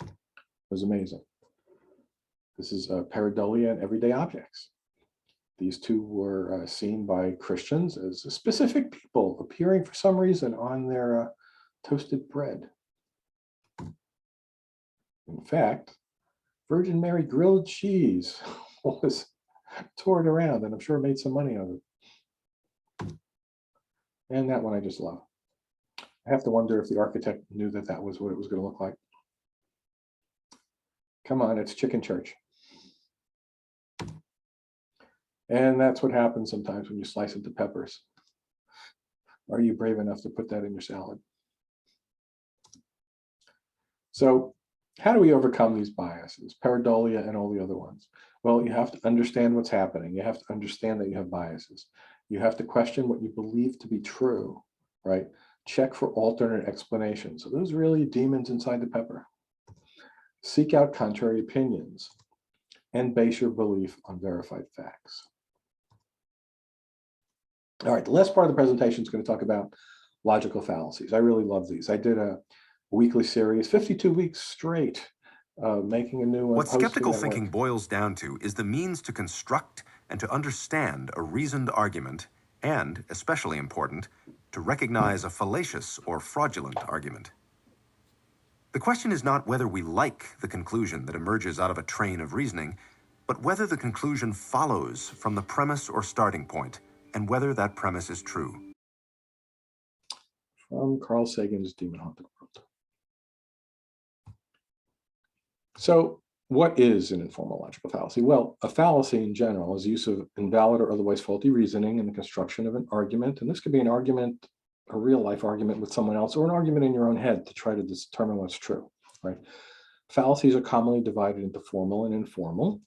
It was amazing. This is pareidolia and everyday objects. These two were seen by Christians as specific people appearing for some reason on their toasted bread. In fact, Virgin Mary grilled cheese was toured around, and I'm sure made some money on it. And that one I just love. I have to wonder if the architect knew that that was what it was going to look like. Come on, it's chicken church. And that's what happens sometimes when you slice into peppers. Are you brave enough to put that in your salad? So how do we overcome these biases, pareidolia and all the other ones? Well, you have to understand what's happening. You have to understand that you have biases. You have to question what you believe to be true, right? Check for alternate explanations. So those really demons inside the pepper. seek out contrary opinions, and base your belief on verified facts. All right, the last part of the presentation is going to talk about logical fallacies. I really love these. I did a weekly series, 52 weeks straight, making a new one. What skeptical thinking boils down to is the means to construct and to understand a reasoned argument, and, especially important, to recognize a fallacious or fraudulent argument. The question is not whether we like the conclusion that emerges out of a train of reasoning, but whether the conclusion follows from the premise or starting point, and whether that premise is true. From Carl Sagan's Demon Haunted World. So, what is an informal logical fallacy? Well, a fallacy in general is the use of invalid or otherwise faulty reasoning in the construction of an argument. And this could be an argument, a real life argument with someone else, or an argument in your own head to try to determine what's true, right? Fallacies are commonly divided into formal and informal.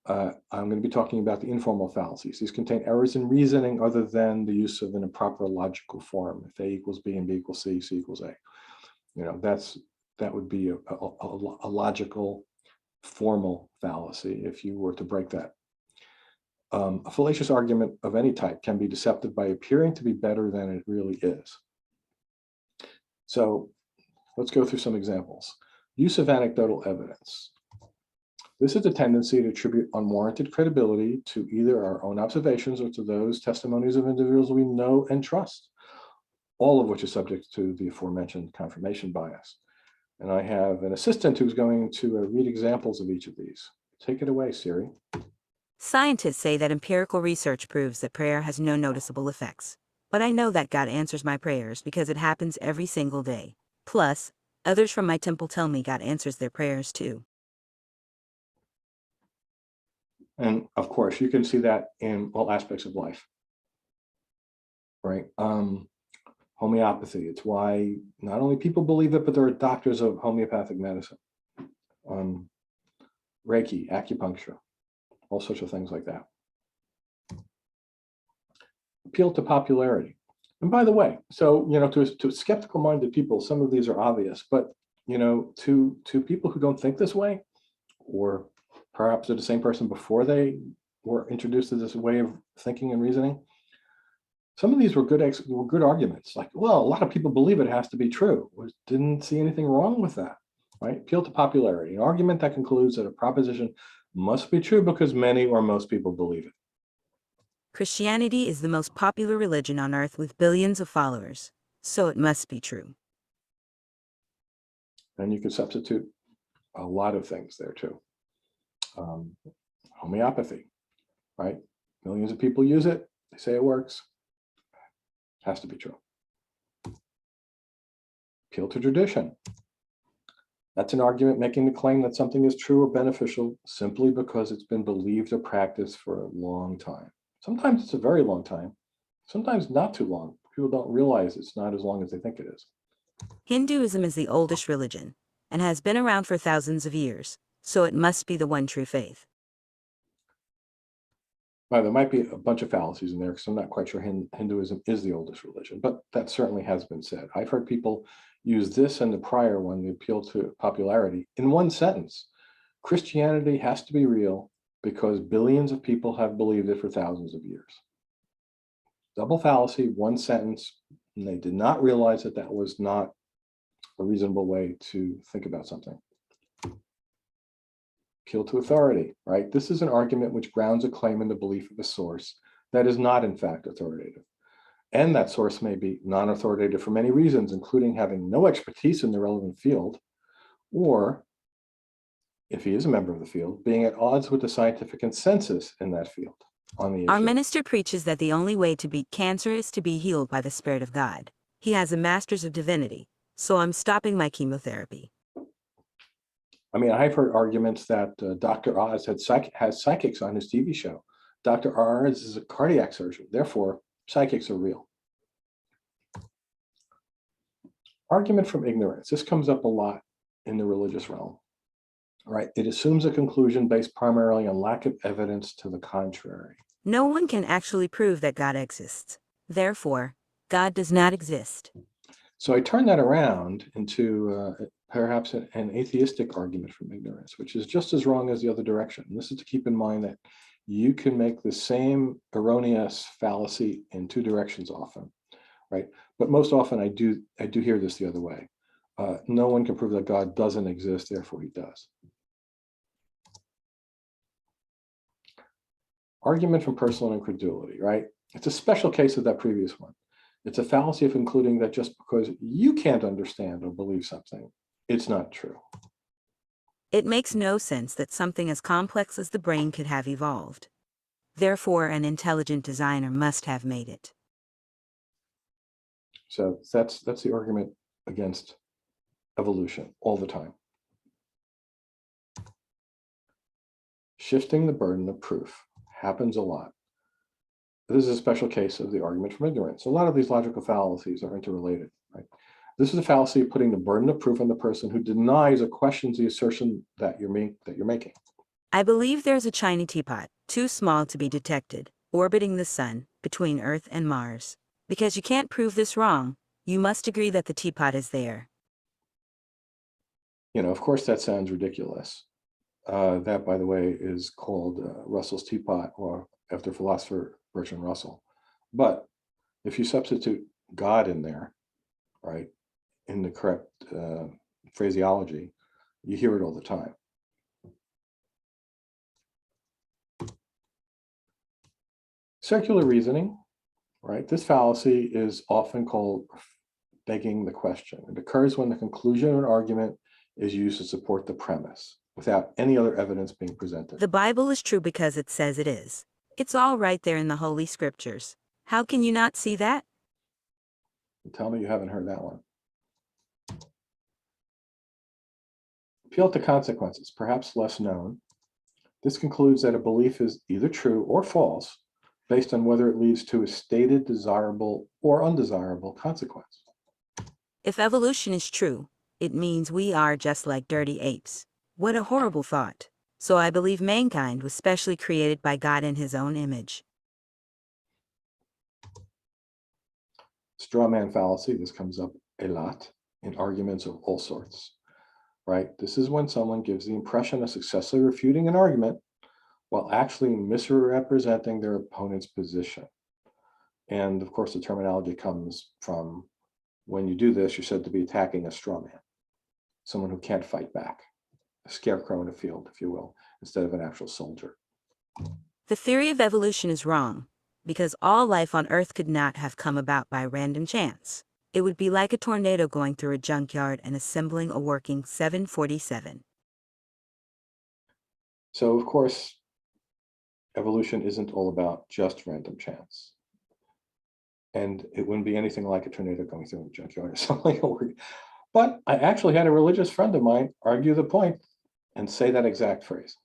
I'm going to be talking about the informal fallacies. These contain errors in reasoning other than the use of an improper logical form. If A equals B and B equals C, C equals A. You know, that would be a logical formal fallacy if you were to break that. A fallacious argument of any type can be deceptive by appearing to be better than it really is. So let's go through some examples. Use of anecdotal evidence. This is a tendency to attribute unwarranted credibility to either our own observations or to those testimonies of individuals we know and trust, all of which is subject to the aforementioned confirmation bias. And I have an assistant who's going to read examples of each of these. Take it away, Siri. Scientists say that empirical research proves that prayer has no noticeable effects. But I know that God answers my prayers because it happens every single day. Plus, others from my temple tell me God answers their prayers too. And of course, you can see that in all aspects of life, right? Homeopathy, it's why not only people believe it, but there are doctors of homeopathic medicine. Reiki, acupuncture, all sorts of things like that. Appeal to popularity. And by the way, so, you know, to skeptical-minded people, some of these are obvious, but, you know, to people who don't think this way, or perhaps they're the same person before they were introduced to this way of thinking and reasoning, some of these were good arguments. Like, well, a lot of people believe it has to be true. Didn't see anything wrong with that, right? Appeal to popularity, an argument that concludes that a proposition must be true because many or most people believe it. Christianity is the most popular religion on earth with billions of followers, so it must be true. And you can substitute a lot of things there too. Homeopathy, right? Millions of people use it. They say it works. Has to be true. Appeal to tradition. That's an argument making the claim that something is true or beneficial simply because it's been believed or practiced for a long time. Sometimes it's a very long time. Sometimes not too long. People don't realize it's not as long as they think it is. Hinduism is the oldest religion and has been around for thousands of years, so it must be the one true faith. Well, there might be a bunch of fallacies in there because I'm not quite sure Hinduism is the oldest religion, but that certainly has been said. I've heard people use this and the prior one, the appeal to popularity, in one sentence. Christianity has to be real because billions of people have believed it for thousands of years. Double fallacy, one sentence, and they did not realize that that was not a reasonable way to think about something. Appeal to authority, right? This is an argument which grounds a claim in the belief of a source that is not in fact authoritative. And that source may be non-authoritative for many reasons, including having no expertise in the relevant field, or, if he is a member of the field, being at odds with the scientific consensus in that field on the issue. Our minister preaches that the only way to beat cancer is to be healed by the Spirit of God. He has a master's of divinity, so I'm stopping my chemotherapy. I mean, I've heard arguments that Dr. Oz has psychics on his TV show. Dr. Oz is a cardiac surgeon, therefore psychics are real. Argument from ignorance. This comes up a lot in the religious realm, right? It assumes a conclusion based primarily on lack of evidence to the contrary. No one can actually prove that God exists. Therefore, God does not exist. So I turn that around into perhaps an atheistic argument from ignorance, which is just as wrong as the other direction. And this is to keep in mind that you can make the same erroneous fallacy in two directions often, right? But most often I do hear this the other way. No one can prove that God doesn't exist, therefore he does. Argument from personal incredulity, right? It's a special case of that previous one. It's a fallacy of concluding that just because you can't understand or believe something, it's not true. It makes no sense that something as complex as the brain could have evolved. Therefore, an intelligent designer must have made it. So that's the argument against evolution all the time. Shifting the burden of proof happens a lot. This is a special case of the argument from ignorance. A lot of these logical fallacies are interrelated, right? This is a fallacy of putting the burden of proof on the person who denies or questions the assertion that you're making. I believe there's a shiny teapot, too small to be detected, orbiting the sun, between Earth and Mars. Because you can't prove this wrong, you must agree that the teapot is there. You know, of course, that sounds ridiculous. That, by the way, is called Russell's teapot, or after philosopher Bertrand Russell. But if you substitute God in there, right, in the correct phraseology, you hear it all the time. Circular reasoning, right? This fallacy is often called begging the question. It occurs when the conclusion of an argument is used to support the premise without any other evidence being presented. The Bible is true because it says it is. It's all right there in the Holy Scriptures. How can you not see that? Tell me you haven't heard that one. Appeal to consequences, perhaps less known. This concludes that a belief is either true or false based on whether it leads to a stated desirable or undesirable consequence. If evolution is true, it means we are just like dirty apes. What a horrible thought. So I believe mankind was specially created by God in his own image. Straw man fallacy, this comes up a lot in arguments of all sorts, right? This is when someone gives the impression of successfully refuting an argument while actually misrepresenting their opponent's position. And of course, the terminology comes from when you do this, you're said to be attacking a straw man, someone who can't fight back, a scarecrow in a field, if you will, instead of an actual soldier. The theory of evolution is wrong, because all life on Earth could not have come about by random chance. It would be like a tornado going through a junkyard and assembling a working 747. So, of course, evolution isn't all about just random chance. And it wouldn't be anything like a tornado going through a junkyard or something. But I actually had a religious friend of mine argue the point and say that exact phrase.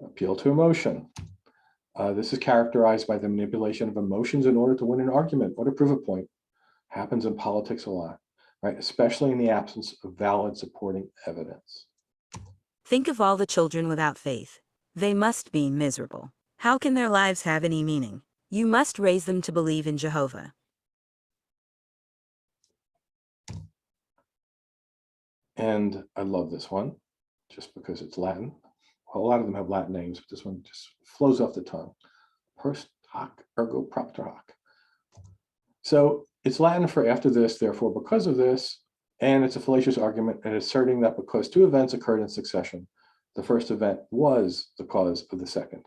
Appeal to emotion. This is characterized by the manipulation of emotions in order to win an argument or to prove a point. Happens in politics a lot, right? Especially in the absence of valid supporting evidence. Think of all the children without faith. They must be miserable. How can their lives have any meaning? You must raise them to believe in Jehovah. And I love this one, just because it's Latin. Well, a lot of them have Latin names, but this one just flows off the tongue. Post hoc ergo propter hoc. So it's Latin for after this, therefore because of this, and it's a fallacious argument and asserting that because two events occurred in succession, the first event was the cause of the second.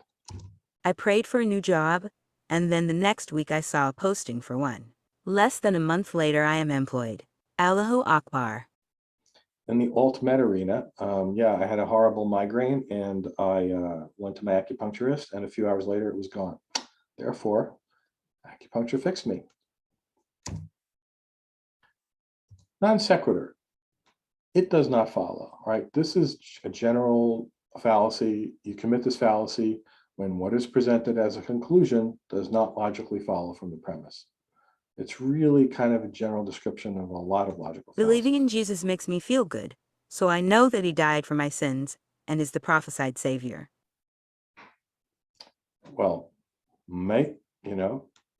I prayed for a new job, and then the next week I saw a posting for one. Less than a month later, I am employed. Allahu Akbar. In the alt-med arena, I had a horrible migraine and I went to my acupuncturist, and a few hours later it was gone. Therefore, acupuncture fixed me. Non sequitur. It does not follow, right? This is a general fallacy. You commit this fallacy when what is presented as a conclusion does not logically follow from the premise. It's really kind of a general description of a lot of logical fallacies. Believing in Jesus makes me feel good, so I know that he died for my sins and is the prophesied Savior. Well,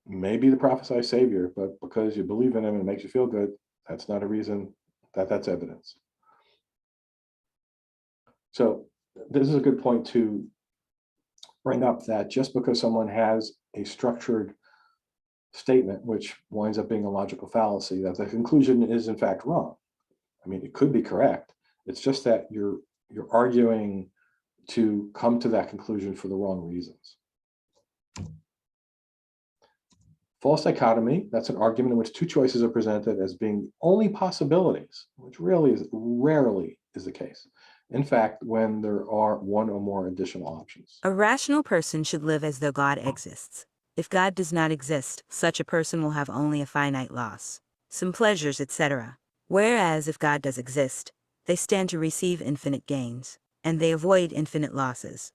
may be the prophesied savior, but because you believe in him and it makes you feel good, that's not a reason that that's evidence. So this is a good point to bring up, that just because someone has a structured statement, which winds up being a logical fallacy, that the conclusion is in fact wrong. I mean, it could be correct. It's just that you're arguing to come to that conclusion for the wrong reasons. False dichotomy, that's an argument in which two choices are presented as being only possibilities, which rarely is the case. In fact, when there are one or more additional options. A rational person should live as though God exists. If God does not exist, such a person will have only a finite loss, some pleasures, etc. Whereas if God does exist, they stand to receive infinite gains, and they avoid infinite losses.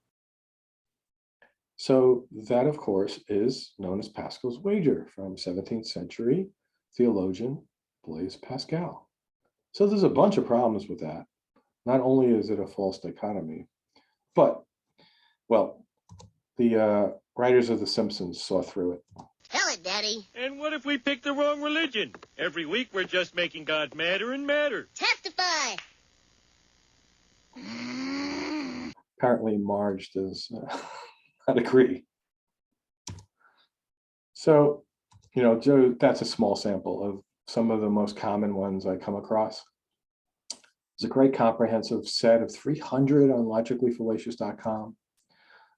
So that, of course, is known as Pascal's wager from 17th century theologian Blaise Pascal. So there's a bunch of problems with that. Not only is it a false dichotomy, but, well, the writers of The Simpsons saw through it. Tell it, Daddy. And what if we pick the wrong religion? Every week we're just making God madder and madder. Testify. Apparently Marge does not agree. So, Joe, that's a small sample of some of the most common ones I come across. There's a great comprehensive set of 300 on logicallyfallacious.com.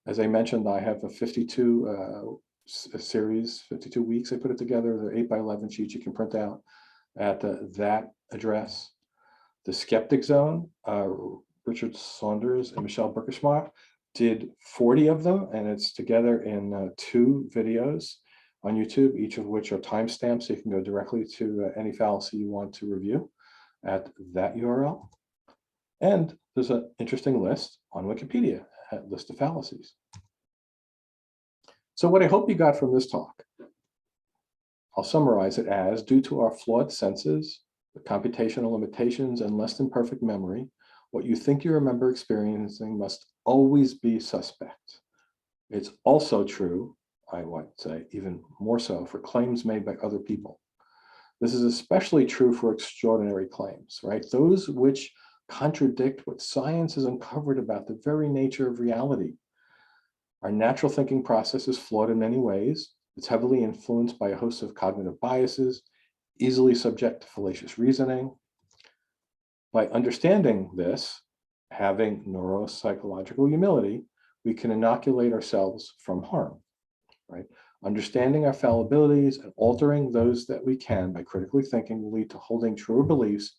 As I mentioned, I have a 52 series, 52 weeks I put it together. They're 8x11 sheets you can print out at that address. The Skeptic Zone, Richard Saunders and Michelle Burkersmart did 40 of them, and it's together in 2 videos on YouTube, each of which are timestamped, so you can go directly to any fallacy you want to review at that URL. And there's an interesting list on Wikipedia, a list of fallacies. So what I hope you got from this talk, I'll summarize it as, due to our flawed senses, the computational limitations, and less than perfect memory, what you think you remember experiencing must always be suspect. It's also true, I would say, even more so, for claims made by other people. This is especially true for extraordinary claims, right? Those which contradict what science has uncovered about the very nature of reality. Our natural thinking process is flawed in many ways. It's heavily influenced by a host of cognitive biases, easily subject to fallacious reasoning. By understanding this, having neuropsychological humility, we can inoculate ourselves from harm, right? Understanding our fallibilities and altering those that we can by critically thinking will lead to holding truer beliefs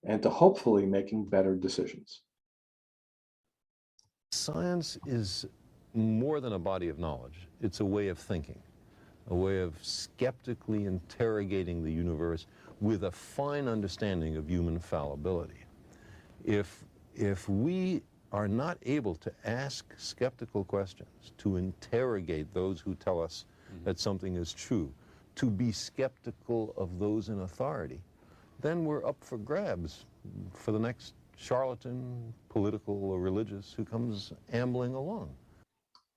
and to hopefully making better decisions. Science is more than a body of knowledge. It's a way of thinking, a way of skeptically interrogating the universe with a fine understanding of human fallibility. If we are not able to ask skeptical questions, to interrogate those who tell us that something is true, to be skeptical of those in authority, then we're up for grabs for the next charlatan, political or religious, who comes ambling along.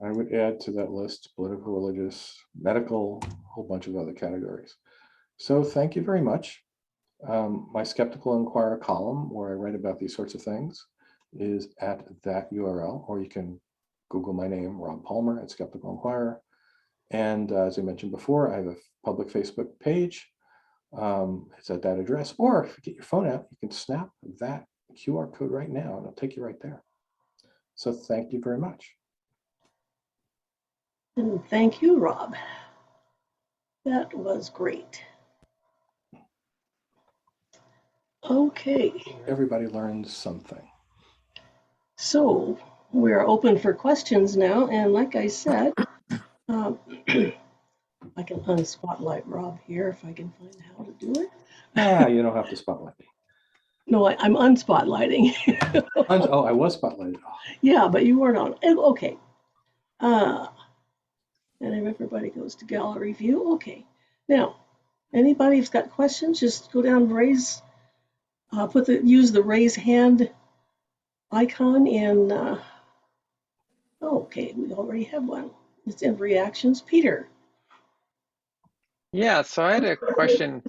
I would add to that list political, religious, medical, a whole bunch of other categories. So thank you very much. My Skeptical Inquirer column, where I write about these sorts of things, is at that URL, or you can Google my name, Rob Palmer, at Skeptical Inquirer. And as I mentioned before, I have a public Facebook page. It's at that address, or if you get your phone out, you can snap that QR code right now, and it'll take you right there. So thank you very much. And thank you, Rob. That was great. Okay. Everybody learns something. So we're open for questions now, and like I said, I can unspotlight Rob here if I can find how to do it. You don't have to spotlight me. No, I'm unspotlighting. Oh, I was spotlighted. Oh. Yeah, but you weren't on. Okay. And if everybody goes to gallery view, okay. Now, anybody who's got questions, just go down, use the raise hand icon in. Okay, we already have one. It's in reactions. Peter. Yeah, so I had a question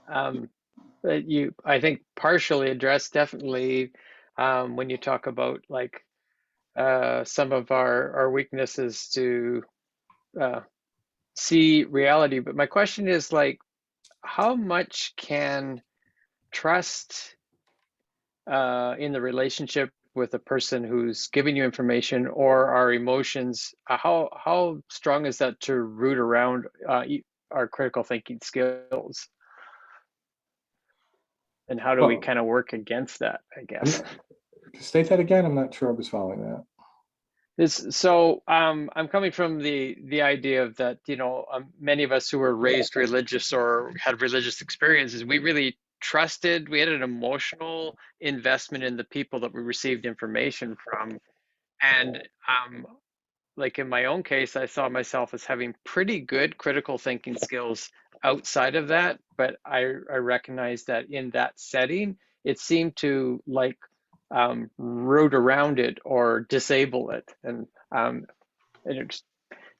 that you, I think, partially addressed definitely when you talk about like some of our weaknesses to uh, see reality. But my question is like, how much can trust in the relationship with a person who's giving you information or our emotions, how strong is that to root around our critical thinking skills? And how do we Well, kind of work against that, I guess? state that again. I'm not sure I was following that. I'm coming from the idea of that, many of us who were raised religious or had religious experiences, we really trusted, we had an emotional investment in the people that we received information from. And like in my own case, I saw myself as having pretty good critical thinking skills outside of that, but I recognized that in that setting, it seemed to like root around it or disable it. And, it's,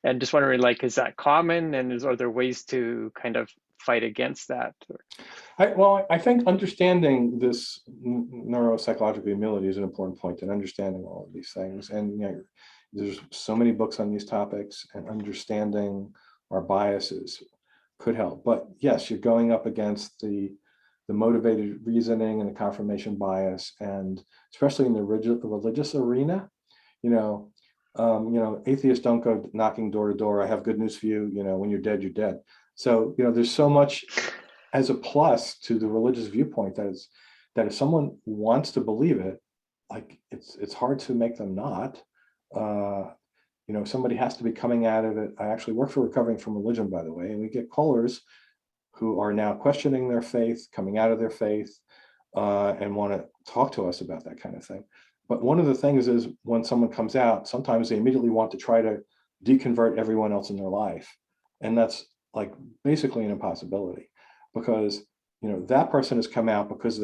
and just wondering, like, is that common, and are there ways to kind of fight against that? I think understanding this neuropsychological humility is an important point, and understanding all of these things. And there's so many books on these topics, and understanding our biases could help. But yes, you're going up against the motivated reasoning and the confirmation bias, and especially in the religious arena, atheists don't go knocking door to door. I have good news for you. When you're dead, you're dead. So there's so much as a plus to the religious viewpoint that if someone wants to believe it, like it's hard to make them not. Somebody has to be coming out of it. I actually work for Recovering from Religion, by the way, and we get callers who are now questioning their faith, coming out of their faith, and want to talk to us about that kind of thing. But one of the things is when someone comes out, sometimes they immediately want to try to deconvert everyone else in their life. And that's like basically an impossibility, because that person has come out because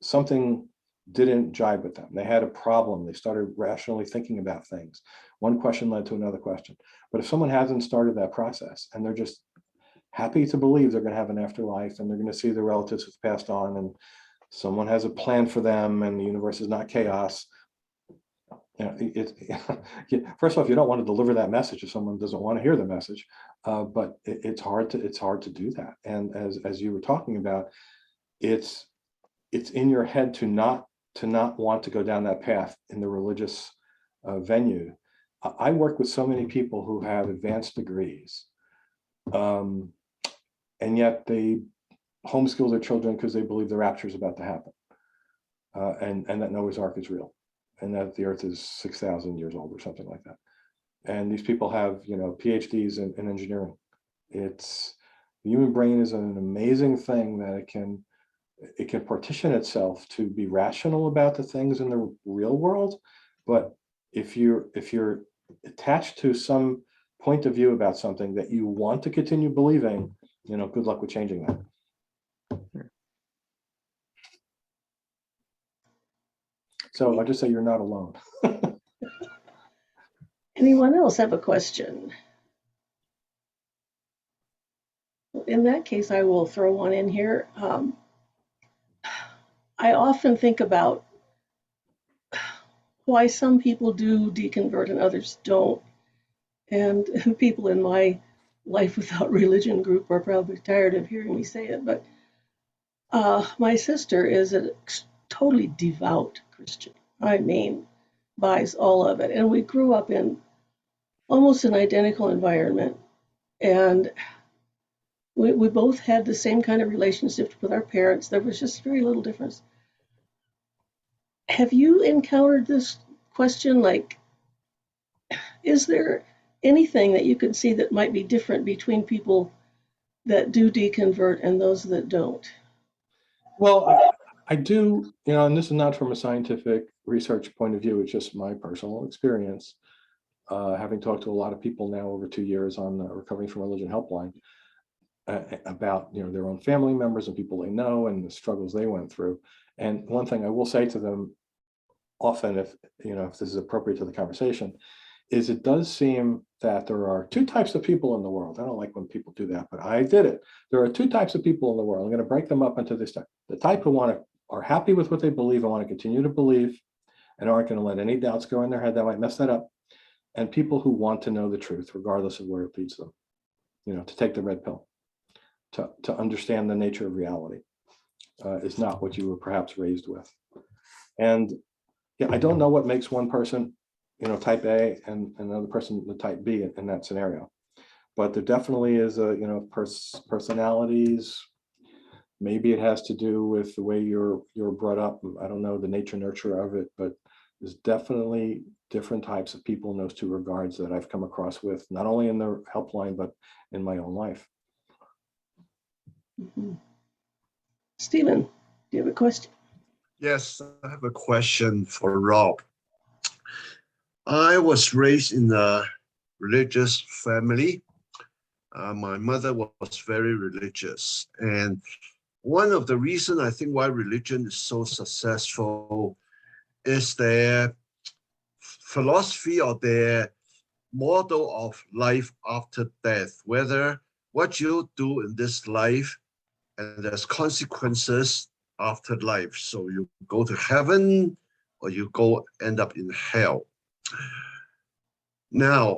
something didn't jibe with them. They had a problem. They started rationally thinking about things. One question led to another question. But if someone hasn't started that process and they're just happy to believe they're going to have an afterlife and they're going to see their relatives who've passed on and someone has a plan for them and the universe is not chaos, first off, you don't want to deliver that message if someone doesn't want to hear the message, but it's hard to do that. And as you were talking about, it's in your head to not want to go down that path in the religious venue. I work with so many people who have advanced degrees, and yet they homeschool their children because they believe the rapture is about to happen, and that Noah's Ark is real, and that the Earth is 6,000 years old or something like that. And these people have PhDs in engineering. The human brain is an amazing thing that it can partition itself to be rational about the things in the real world. But if you're attached to some point of view about something that you want to continue believing, good luck with changing that. So I just say you're not alone. Anyone else have a question? In that case, I will throw one in here. I often think about why some people do deconvert and others don't. And people in my Life Without Religion group are probably tired of hearing me say it, but my sister is a totally devout Christian. I mean, buys all of it. And we grew up in almost an identical environment. And we both had the same kind of relationship with our parents. There was just very little difference. Have you encountered this question? Like, is there anything that you could see that might be different between people that do deconvert and those that don't? Well, I do, and this is not from a scientific research point of view, it's just my personal experience, having talked to a lot of people now over 2 years on the Recovering from Religion helpline, about their own family members and people they know and the struggles they went through. And one thing I will say to them often, if this is appropriate to the conversation, is it does seem that there are two types of people in the world. I don't like when people do that, but I did it. There are two types of people in the world. I'm going to break them up into this type. The type who are happy with what they believe and want to continue to believe and aren't going to let any doubts go in their head that might mess that up. And people who want to know the truth, regardless of where it leads them, to take the red pill, to understand the nature of reality is not what you were perhaps raised with. And yeah, I don't know what makes one person, type A and another person the type B in that scenario. But there definitely is personalities. Maybe it has to do with the way you're brought up. I don't know the nature nurture of it, but there's definitely different types of people in those two regards that I've come across with, not only in the helpline, but in my own life. Mm-hmm. Stephen, do you have a question? Yes, I have a question for Rob. I was raised in a religious family. My mother was very religious. And one of the reasons I think why religion is so successful is their philosophy or their model of life after death, whether what you do in this life and there's consequences after life. So you go to heaven or you end up in hell. Now,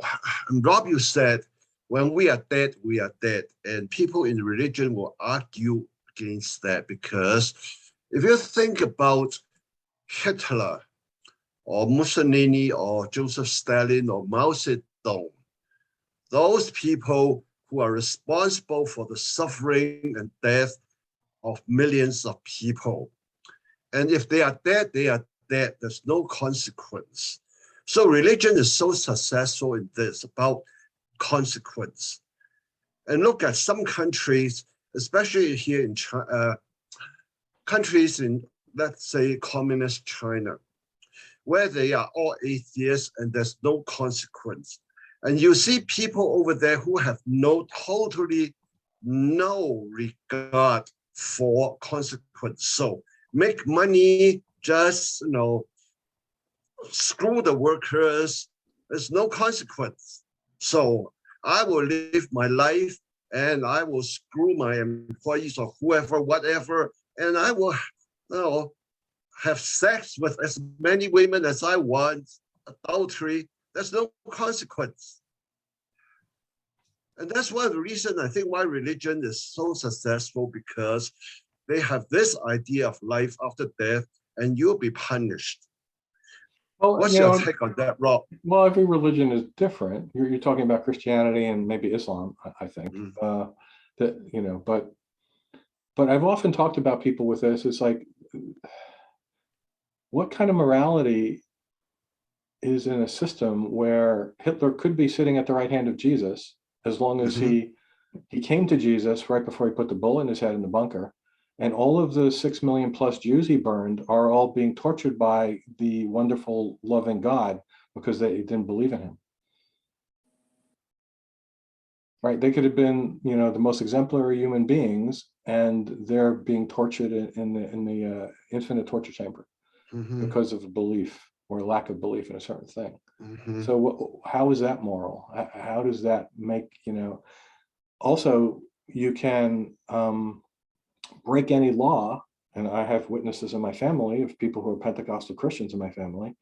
Rob, you said, when we are dead, we are dead. And people in religion will argue against that because if you think about Hitler or Mussolini or Joseph Stalin or Mao Zedong, those people who are responsible for the suffering and death of millions of people. And if they are dead, they are dead. There's no consequence. So religion is so successful in this, about consequence. And look at some countries, especially here in China, countries in, let's say, communist China, where they are all atheists and there's no consequence. And you see people over there who have totally no regard for consequence. So make money, just, screw the workers. There's no consequence. So I will live my life and I will screw my employees or whoever, whatever, and I will, have sex with as many women as I want, adultery. There's no consequence. And that's one of the reasons I think why religion is so successful, because they have this idea of life after death and you'll be punished. Well, what's your take on that, Rob? Well, every religion is different. You're talking about Christianity and maybe Islam, I think. But I've often talked about people with this. It's like, what kind of morality is in a system where Hitler could be sitting at the right hand of Jesus, as long as he came to Jesus right before he put the bullet in his head in the bunker, and all of the 6 million plus Jews he burned are all being tortured by the wonderful, loving God because they didn't believe in him. Right? They could have been, the most exemplary human beings, and they're being tortured in the infinite torture chamber because of belief or lack of belief in a certain thing. So how is that moral? How does that make, also you can break any law, and I have witnesses in my family of people who are Pentecostal Christians in my family,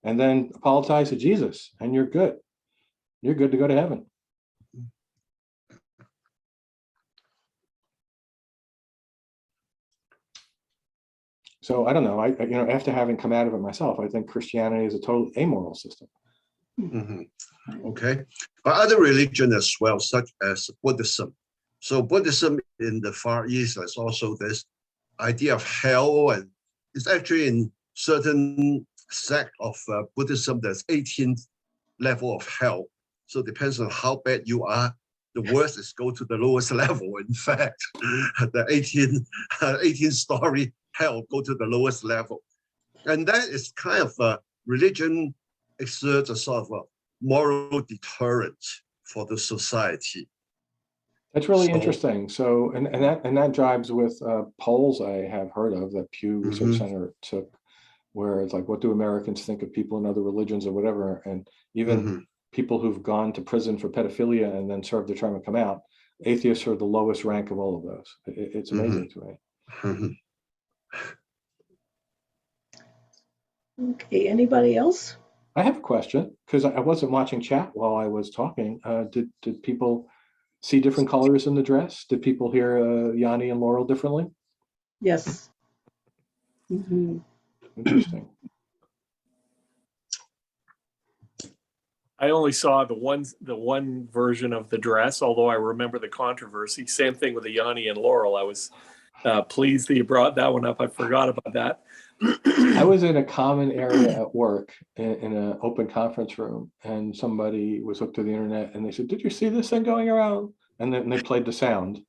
and then apologize to Jesus, and you're good. You're good to go to heaven. So I don't know. After having come out of it myself, I think Christianity is a totally amoral system. Okay, but other religions as well, such as Buddhism. So Buddhism in the Far East is also this idea of hell, and it's actually in certain sect of Buddhism there's 18th level of hell. So it depends on how bad you are. The worst is go to the lowest level. In fact, the 18th story hell, go to the lowest level. And that is kind of a religion exerts a sort of a moral deterrent for the society. That's really interesting. So, and that jives with polls I have heard of that Pew Research Center took, where it's like, what do Americans think of people in other religions or whatever? And even people who've gone to prison for pedophilia and then served their term and come out, atheists are the lowest rank of all of those. It's amazing to me. Okay, anybody else? I have a question, because I wasn't watching chat while I was talking. Did people see different colors in the dress? Did people hear Yanni and Laurel differently? Yes. Interesting. I only saw the one version of the dress, although I remember the controversy. Same thing with the Yanni and Laurel. I was pleased that you brought that one up. I forgot about that. I was in a common area at work in an open conference room, and somebody was hooked to the internet, and they said, "Did you see this thing going around?" And then they played the sound.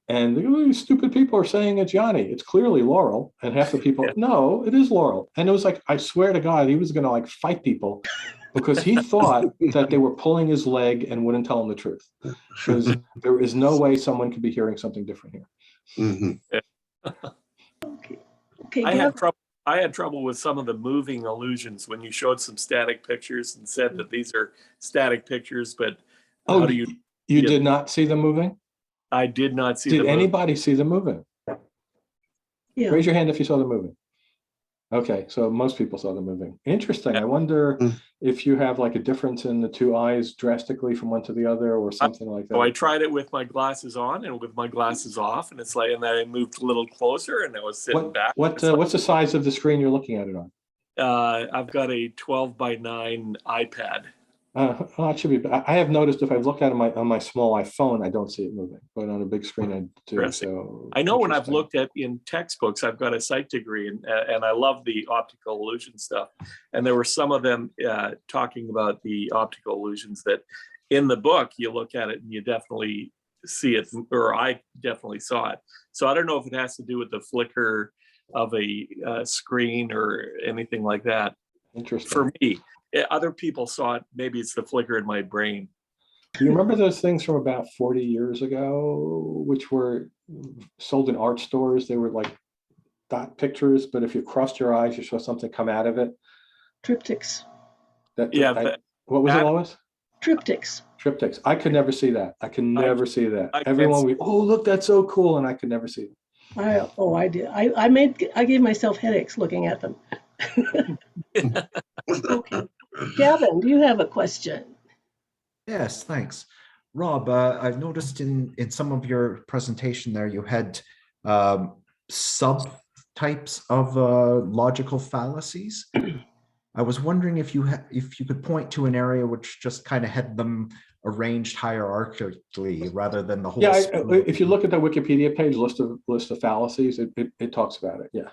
And these stupid people are saying it's Yanni. It's clearly Laurel. And half the people, no, it is Laurel. And it was like, I swear to God, he was going to like fight people because he thought that they were pulling his leg and wouldn't tell him the truth. Because there is no way someone could be hearing something different here. Okay, I had trouble with some of the moving illusions when you showed some static pictures and said that these are static pictures, but how do you did not see them moving? I did not see them Did moving. anybody see them moving? Yeah. Raise your hand if you saw them moving. Okay, so most people saw them moving. Interesting. I wonder if you have like a difference in the two eyes drastically from one to the other or something like that. So I tried it with my glasses on and with my glasses off, and it's like, and then I moved a little closer, and I was sitting back. What's the size of the screen you're looking at it on? I've got a 12:9 iPad. It should be. I have noticed if I look at it on my small iPhone, I don't see it moving, but on a big screen I do. So I know when I've looked at in textbooks, I've got a psych degree, and I love the optical illusion stuff. And there were some of them talking about the optical illusions that in the book you look at it and you definitely see it, or I definitely saw it. So I don't know if it has to do with the flicker of a screen or anything like that. Interesting. For me. Other people saw it. Maybe it's the flicker in my brain. Do you remember those things from about 40 years ago, which were sold in art stores? They were like dot pictures, but if you crossed your eyes, you saw something come out of it. Triptychs. What was it, Lois? Triptychs. Triptychs. I could never see that. I can never see that. Everyone would, oh, look, that's so cool, and I could never see it. I did. I gave myself headaches looking at them. Okay. Gavin, do you have a question? Yes, thanks. Rob, I've noticed in some of your presentation there, you had subtypes of logical fallacies. I was wondering if you could point to an area which just kind of had them arranged hierarchically rather than the whole. Yeah, if you look at the Wikipedia page, list of fallacies, it talks about it. Yeah,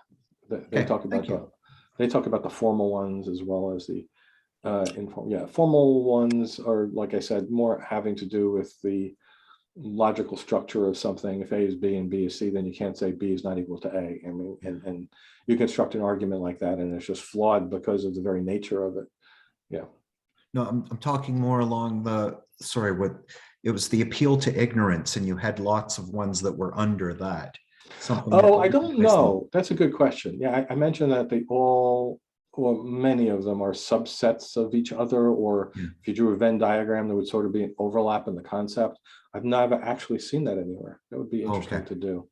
they talk about the formal ones as well as the informal. Yeah, formal ones are, like I said, more having to do with the logical structure of something. If A is B and B is C, then you can't say B is not equal to A. I mean, and you construct an argument like that, and it's just flawed because of the very nature of it. Yeah. No, I'm talking more along the, it was the appeal to ignorance, and you had lots of ones that were under that. I don't know. That's a good question. Yeah, I mentioned that they all, well, many of them are subsets of each other, or if you drew a Venn diagram, there would sort of be an overlap in the concept. I've never actually seen that anywhere. That would be interesting to do.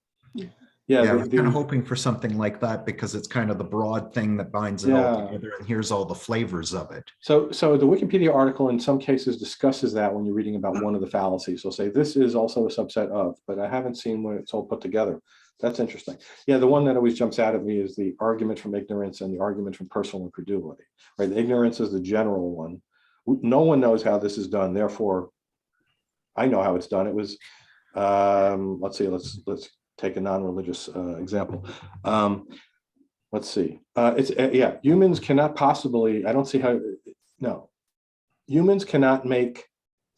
Yeah, I was kind of hoping for something like that because it's kind of the broad thing that binds it all together, and here's all the flavors of it. So the Wikipedia article in some cases discusses that when you're reading about one of the fallacies. They'll say this is also a subset of, but I haven't seen when it's all put together. That's interesting. Yeah, the one that always jumps out at me is the argument from ignorance and the argument from personal incredulity. Right, the ignorance is the general one. No one knows how this is done. Therefore, I know how it's done. It was, let's see, let's take a non-religious example. Let's see. Humans cannot possibly. I don't see how. No, humans cannot make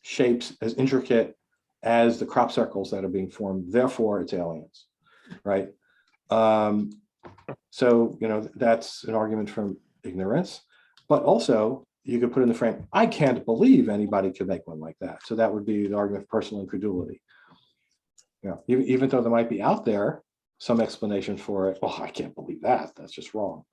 shapes as intricate as the crop circles that are being formed. Therefore, it's aliens. Right. So, that's an argument from ignorance, but also you could put in the frame, I can't believe anybody could make one like that. So that would be the argument of personal incredulity. Yeah. Even though there might be out there some explanation for it. Oh, I can't believe that. That's just wrong.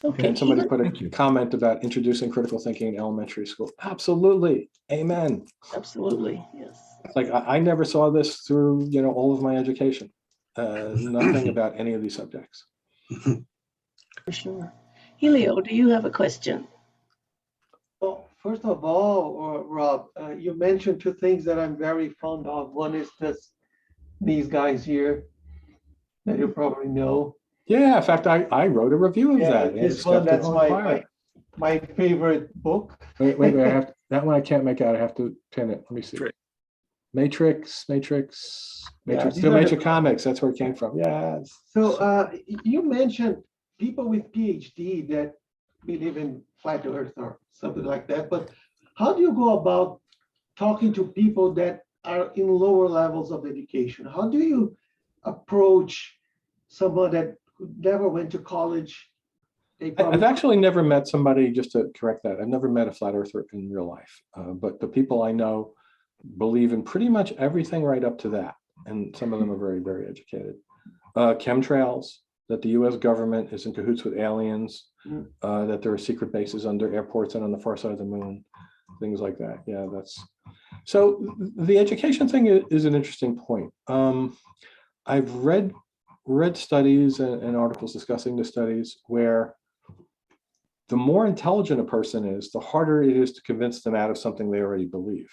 Okay, And somebody Keelan? put a comment about introducing critical thinking in elementary school. Absolutely. Amen. Absolutely, yes. It's like I never saw this through, all of my education. Nothing about any of these subjects. For sure. Helio, do you have a question? Well, first of all, Rob, you mentioned two things that I'm very fond of. One is these guys here that you probably know. Yeah, in fact, I wrote a review of that. This one, that's my favorite book. Wait, that one I can't make out. I have to pin it. Let me see. Matrix. Yeah, The Matrix Comics. That's where it came from. Yeah. So you mentioned people with PhD that believe in flat Earth or something like that. But how do you go about talking to people that are in lower levels of education? How do you approach someone that never went to college? I've actually never met somebody, just to correct that, I've never met a flat earther in real life. But the people I know believe in pretty much everything right up to that. And some of them are very, very educated. Chemtrails, that the US government is in cahoots with aliens, that there are secret bases under airports and on the far side of the moon, things like that. Yeah, so the education thing is an interesting point. I've read studies and articles discussing the studies where the more intelligent a person is, the harder it is to convince them out of something they already believe.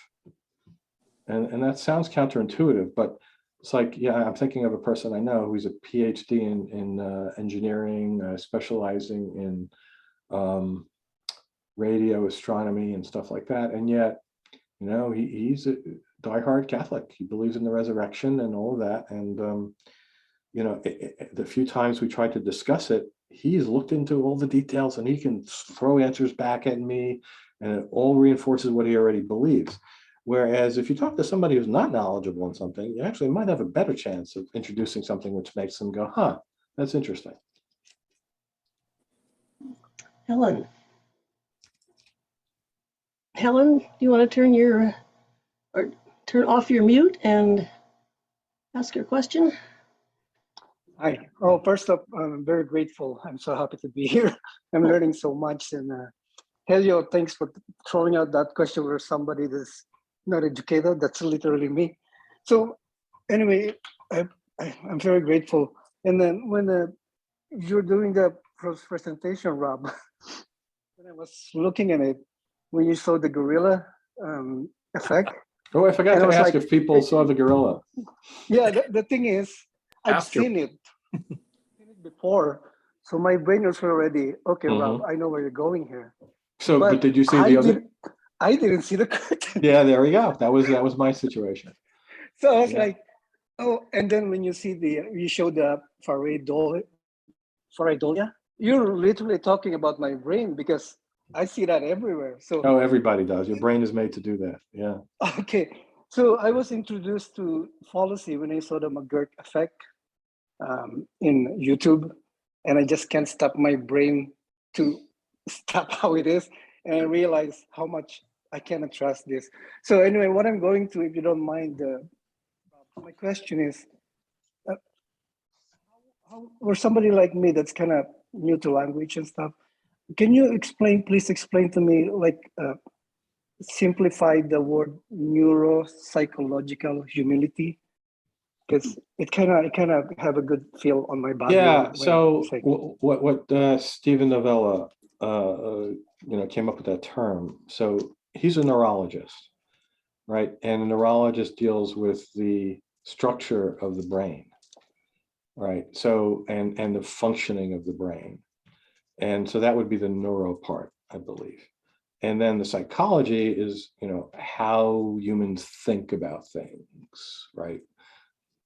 And that sounds counterintuitive, but it's like, yeah, I'm thinking of a person I know who's a PhD in engineering, specializing in radio astronomy and stuff like that. And yet, he's a diehard Catholic. He believes in the resurrection and all of that. And, the few times we tried to discuss it, he's looked into all the details and he can throw answers back at me, and it all reinforces what he already believes. Whereas if you talk to somebody who's not knowledgeable in something, you actually might have a better chance of introducing something which makes them go, huh, that's interesting. Helen, do you want to turn off your mute and ask your question? Hi. Oh, first up, I'm very grateful. I'm so happy to be here. I'm learning so much. And Helio, thanks for throwing out that question for somebody that's not educated. That's literally me. So anyway, I'm very grateful. And then when you're doing the presentation, Rob, when I was looking at it, when you saw the gorilla effect. Oh, I forgot to ask if people saw the gorilla. Yeah, the thing is, I've seen it before. So my brain was already, okay, Rob, I know where you're going here. So, but did you see the other? I didn't see the curtain. Yeah, there we go. That was my situation. So I was like, oh, and then when you see you show the pareidolia, you're literally talking about my brain because I see that everywhere. So everybody does. Your brain is made to do that. Yeah. Okay. So I was introduced to fallacy when I saw the McGurk effect in YouTube, and I just can't stop my brain to stop how it is, and I realize how much I cannot trust this. So anyway, what I'm going to, if you don't mind, my question is, for somebody like me that's kind of new to language and stuff, can you please explain to me, simplify the word neuropsychological humility? Because it kind of have a good feel on my body. Yeah. So what Stephen Novella, came up with that term. So he's a neurologist, right? And a neurologist deals with the structure of the brain, right? So and the functioning of the brain, and so that would be the neuro part, I believe. And then the psychology is, how humans think about things, right?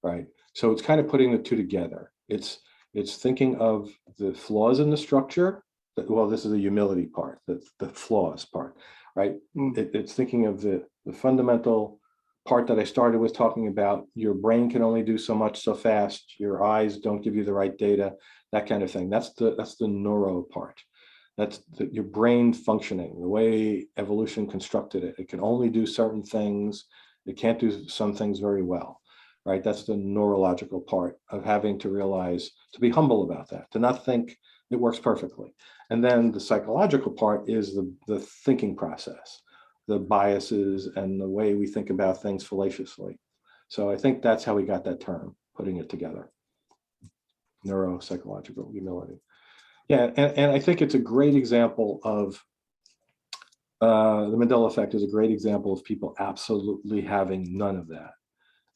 Right. So it's kind of putting the two together. It's thinking of the flaws in the structure. Well, this is the humility part, the flaws part, right? It's thinking of the fundamental part that I started with talking about. Your brain can only do so much so fast. Your eyes don't give you the right data, that kind of thing. That's the neuro part. That's your brain functioning, the way evolution constructed it. It can only do certain things. It can't do some things very well. Right, that's the neurological part of having to realize, to be humble about that, to not think It works perfectly. And then the psychological part is the thinking process, the biases and the way we think about things fallaciously. So I think that's how we got that term, putting it together. Neuropsychological humility. Yeah, and I think it's a great example of the Mandela effect is a great example of people absolutely having none of that,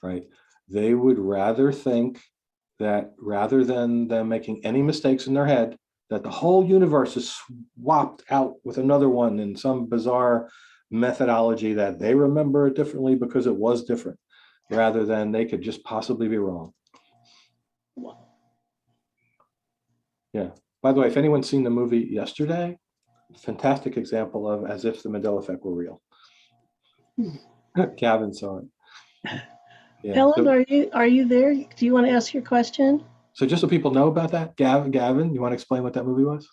right? They would rather think that rather than them making any mistakes in their head, that the whole universe is swapped out with another one in some bizarre methodology that they remember it differently because it was different, rather than they could just possibly be wrong. Yeah. By the way, if anyone's seen the movie Yesterday, fantastic example of as if the Mandela effect were real. Gavin saw it. Yeah. Helen, So, are you there? Do you want to ask your question? so just so people know about that, Gavin, you want to explain what that movie was?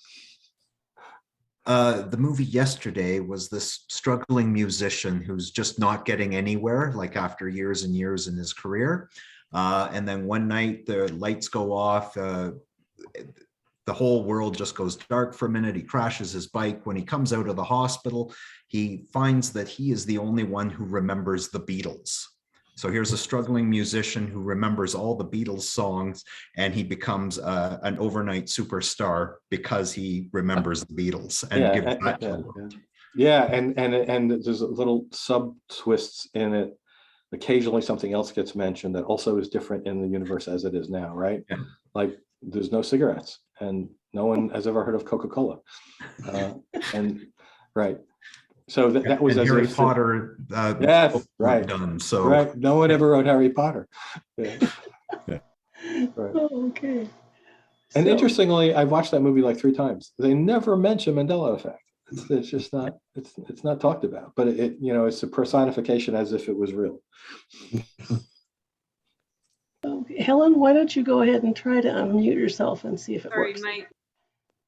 The movie Yesterday was this struggling musician who's just not getting anywhere, like after years and years in his career. And then one night the lights go off, the whole world just goes dark for a minute. He crashes his bike. When he comes out of the hospital, he finds that he is the only one who remembers the Beatles. So here's a struggling musician who remembers all the Beatles songs, and he becomes an overnight superstar because he remembers the Beatles and gives that to the world. Yeah, and there's little sub twists in it. Occasionally something else gets mentioned that also is different in the universe as it is now, right? Yeah. Like there's no cigarettes and no one has ever heard of Coca-Cola. And right. So that was and as Harry if Potter. Yes, right. Done, so right. No one ever wrote Harry Potter. Yeah. Yeah. Right. Oh, okay. And interestingly, I've watched that movie like 3 times. They never mention Mandela effect. It's just not. It's not talked about. But it it's a personification as if it was real. Okay. Helen, why don't you go ahead and try to unmute yourself and see if it works? Sorry,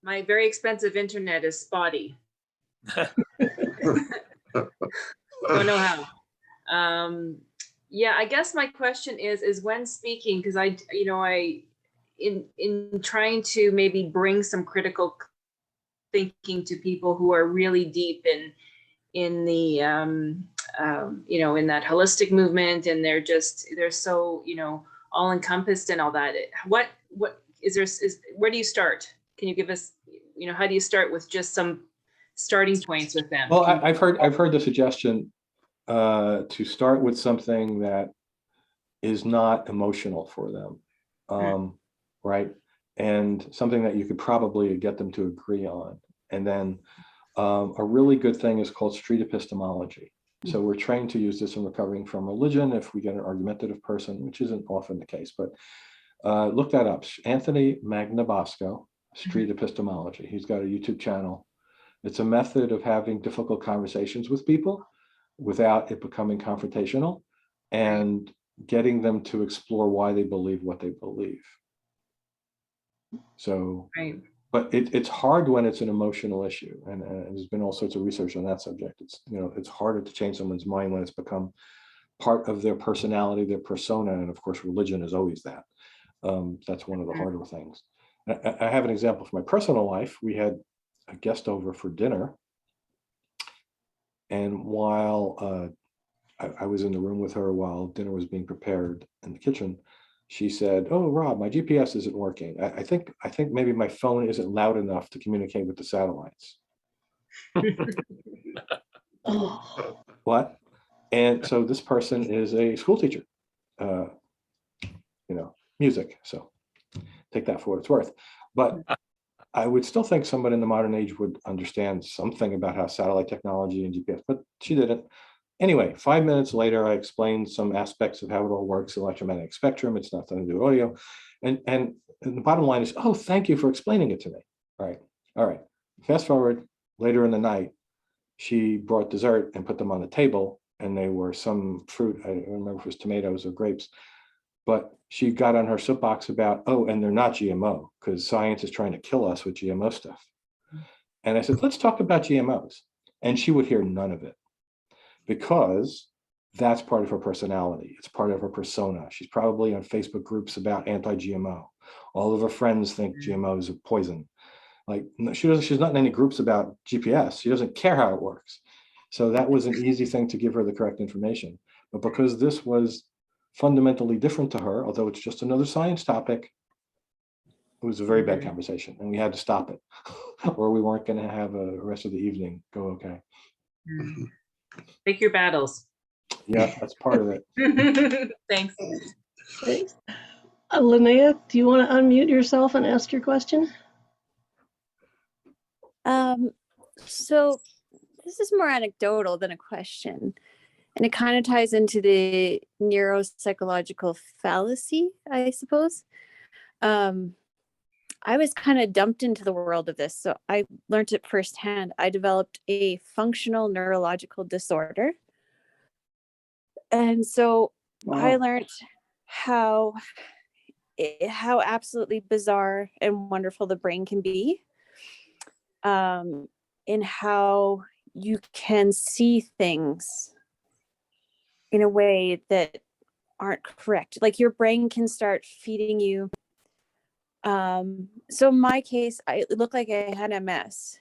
my very expensive internet is spotty. Don't know how. Yeah, I guess my question is when speaking, because I in trying to maybe bring some critical thinking to people who are really deep in the in that holistic movement, and they're so all encompassed and all that. What where do you start? Can you give us how do you start with just some starting points with them? Well, I've heard the suggestion to start with something that is not emotional for them, right? And something that you could probably get them to agree on. And then a really good thing is called street epistemology. So we're trained to use this in recovering from religion if we get an argumentative person, which isn't often the case, but look that up. Anthony Magnabosco, street epistemology. He's got a YouTube channel. It's a method of having difficult conversations with people without it becoming confrontational and getting them to explore why they believe what they believe. So, but it's hard when it's an emotional issue, and there's been all sorts of research on that subject. It's harder to change someone's mind when it's become part of their personality, their persona, and of course, religion is always that. That's one of the harder things. I have an example from my personal life. We had a guest over for dinner, and while I was in the room with her while dinner was being prepared in the kitchen, she said, "Oh, Rob, my GPS isn't working. I think maybe my phone isn't loud enough to communicate with the satellites." What? And so this person is a school teacher, music. So take that for what it's worth. But I would still think someone in the modern age would understand something about how satellite technology and GPS, but she didn't. Anyway, 5 minutes later, I explained some aspects of how it all works, electromagnetic spectrum. It's not something to do with audio. And the bottom line is, oh, thank you for explaining it to me. All right. Fast forward later in the night, she brought dessert and put them on the table, and they were some fruit. I don't remember if it was tomatoes or grapes. But she got on her soapbox about, oh, and they're not GMO because science is trying to kill us with GMO stuff. And I said, let's talk about GMOs. And she would hear none of it because that's part of her personality. It's part of her persona. She's probably on Facebook groups about anti-GMO. All of her friends think GMOs are poison. Like she's not in any groups about GPS. She doesn't care how it works. So that was an easy thing to give her the correct information. But because this was fundamentally different to her, although it's just another science topic, it was a very bad conversation, and we had to stop it, or we weren't going to have a rest of the evening go okay. Pick your battles. Yeah, that's part of it. Thanks. Thanks. Linnea, do you want to unmute yourself and ask your question? So this is more anecdotal than a question, and it kind of ties into the neuropsychological fallacy, I suppose. I was kind of dumped into the world of this, so I learned it firsthand. I developed a functional neurological disorder. And so I learned how absolutely bizarre and wonderful the brain can be, in how you can see things in a way that aren't correct. Like your brain can start feeding you. So in my case, it looked like I had MS,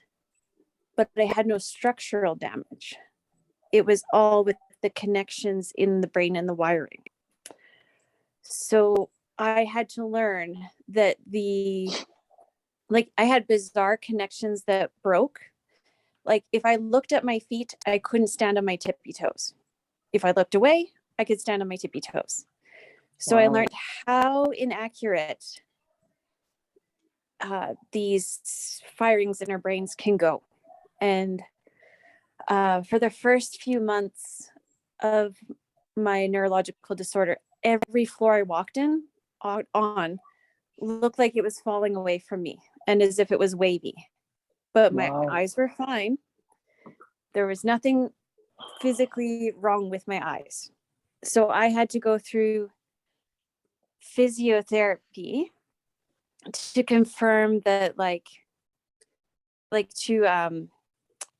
but I had no structural damage. It was all with the connections in the brain and the wiring. So I had to learn that I had bizarre connections that broke. Like if I looked at my feet, I couldn't stand on my tippy toes. If I looked away, I could stand on my tippy toes. So I learned how inaccurate these firings in our brains can go. And for the first few months of my neurological disorder, every floor I walked on looked like it was falling away from me and as if it was wavy. But my eyes were fine. There was nothing physically wrong with my eyes. So I had to go through physiotherapy to confirm that to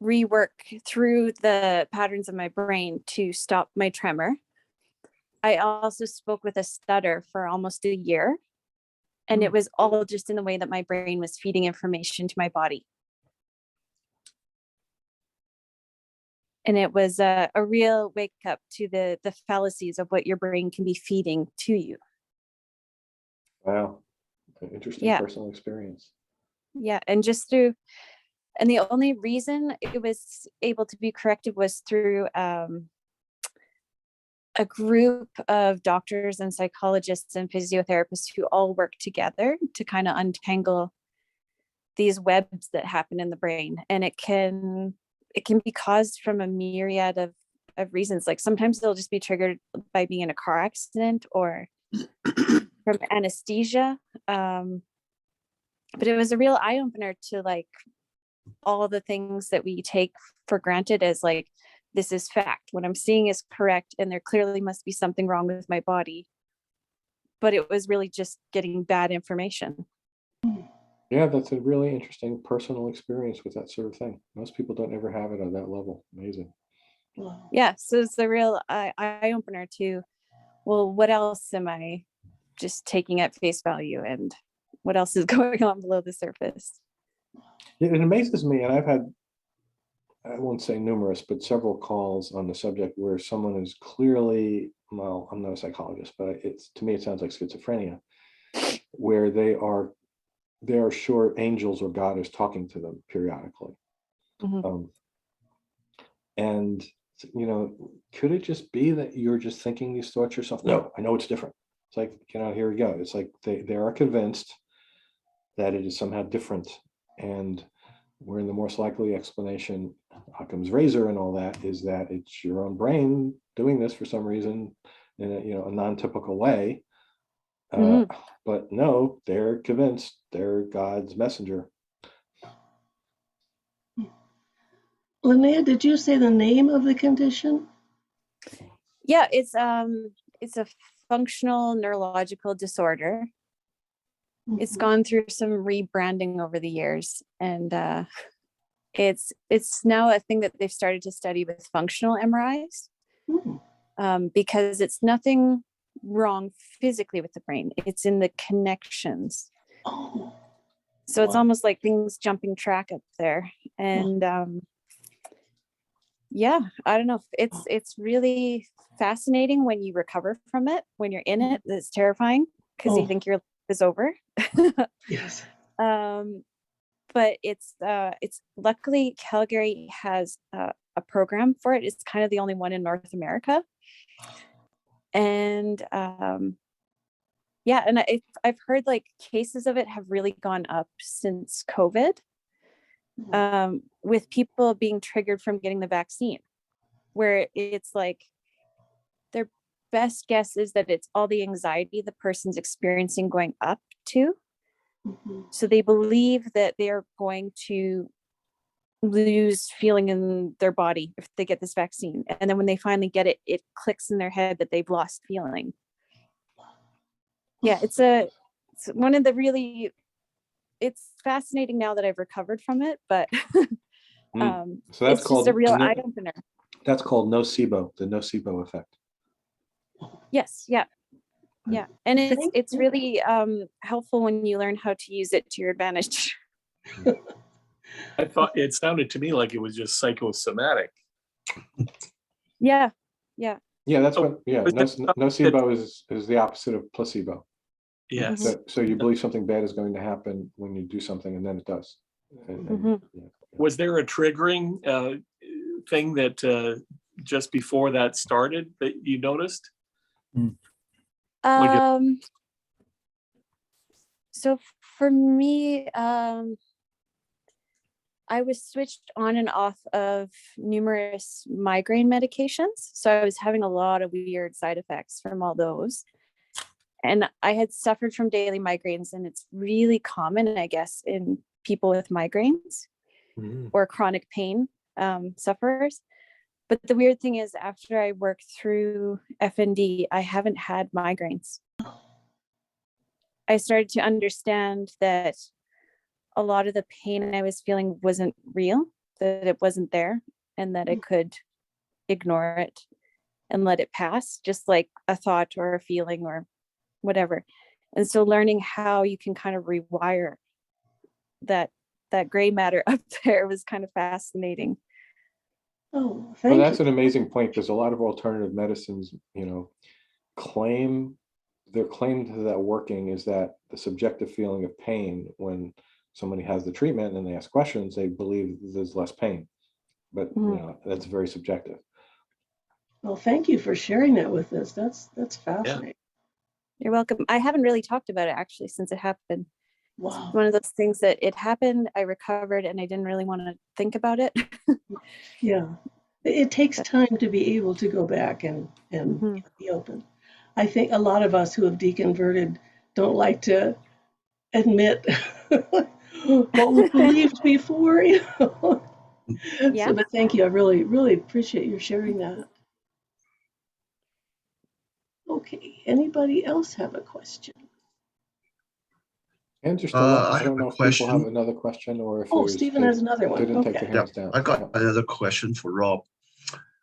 rework through the patterns of my brain to stop my tremor. I also spoke with a stutter for almost a year, and it was all just in the way that my brain was feeding information to my body. And it was a real wake up to the fallacies of what your brain can be feeding to you. Wow. An interesting personal experience. Yeah. And the only reason it was able to be corrected was through a group of doctors and psychologists and physiotherapists who all work together to kind of untangle these webs that happen in the brain. And it can be caused from a myriad of reasons. Like sometimes they'll just be triggered by being in a car accident or from anesthesia. But it was a real eye opener to all the things that we take for granted as this is fact. What I'm seeing is correct, and there clearly must be something wrong with my body. But it was really just getting bad information. Yeah, that's a really interesting personal experience with that sort of thing. Most people don't ever have it on that level. Amazing. Yeah, so it's the real eye opener to, well, what else am I just taking at face value, and what else is going on below the surface? It amazes me, and I've had, I won't say numerous, but several calls on the subject where someone is clearly, well, I'm not a psychologist, but to me it sounds like schizophrenia, where they are sure angels or God is talking to them periodically. And could it just be that you're just thinking these thoughts yourself? No, I know it's different. It's like, here we go. It's like they are convinced that it is somehow different. And where the most likely explanation, Occam's razor and all that, is that it's your own brain doing this for some reason in a non-typical way. But no, they're convinced they're God's messenger. Linnea, did you say the name of the condition? Yeah, it's a functional neurological disorder. It's gone through some rebranding over the years, and it's now a thing that they've started to study with functional MRIs, because it's nothing wrong physically with the brain. It's in the connections. So it's almost like things jumping track up there. And yeah, I don't know. It's really fascinating when you recover from it. When you're in it, it's terrifying because you think your life is over. Yes. But it's luckily Calgary has a program for it. It's kind of the only one in North America. And yeah, and I've heard like cases of it have really gone up since COVID, with people being triggered from getting the vaccine, where it's like their best guess is that it's all the anxiety the person's experiencing going up to. So they believe that they're going to lose feeling in their body if they get this vaccine. And then when they finally get it, it clicks in their head that they've lost feeling. Yeah, it's one of the really, it's fascinating now that I've recovered from it, but So that's it's called just a real eye opener. That's called nocebo, the nocebo effect. Yes, yeah. Yeah, and it's really helpful when you learn how to use it to your advantage. I thought it sounded to me like it was just psychosomatic. Yeah. Yeah, that's what. Yeah, nocebo is the opposite of placebo. Yes. So you believe something bad is going to happen when you do something, and then it does. Was there a triggering thing that just before that started that you noticed? So for me, I was switched on and off of numerous migraine medications. So I was having a lot of weird side effects from all those. And I had suffered from daily migraines, and it's really common, I guess, in people with migraines or chronic pain sufferers. But the weird thing is, after I worked through FND, I haven't had migraines. I started to understand that a lot of the pain I was feeling wasn't real, that it wasn't there, and that I could ignore it and let it pass, just like a thought or a feeling or whatever. And so learning how you can kind of rewire that gray matter up there was kind of fascinating. Oh, well, that's an amazing point, because a lot of alternative medicines, their claim to that working is that the subjective feeling of pain when somebody has the treatment and they ask questions, they believe there's less pain, but that's very subjective. Well, thank you for sharing that with us. That's fascinating. You're welcome. I haven't really talked about it actually since it happened. Wow. It's one of those things that it happened, I recovered, and I didn't really want to think about it. Yeah. It takes time to be able to go back and be open. I think a lot of us who have deconverted don't like to admit what we believed before. Yeah. So, but thank you. I really, really appreciate you sharing that. Okay. Anybody else have a question? Hands are still up. I I don't have a know if people have question. another question or if Stephen has another one. didn't take Okay. their hands down. I got another question for Rob.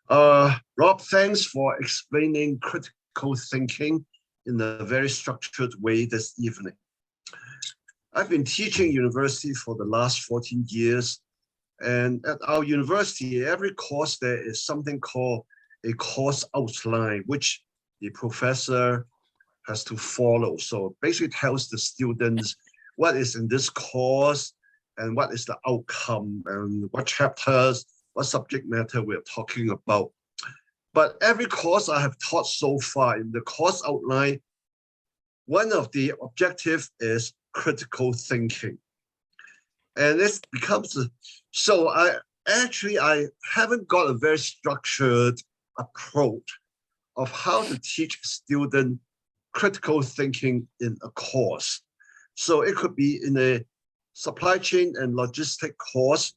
Rob, thanks for explaining critical thinking in a very structured way this evening. I've been teaching university for the last 14 years, and at our university, every course there is something called a course outline, which the professor has to follow. So basically tells the students what is in this course and what is the outcome and what chapters, what subject matter we're talking about. But every course I have taught so far, in the course outline, one of the objectives is critical thinking. And this becomes, so I haven't got a very structured approach of how to teach students critical thinking in a course. So it could be in a supply chain and logistic course.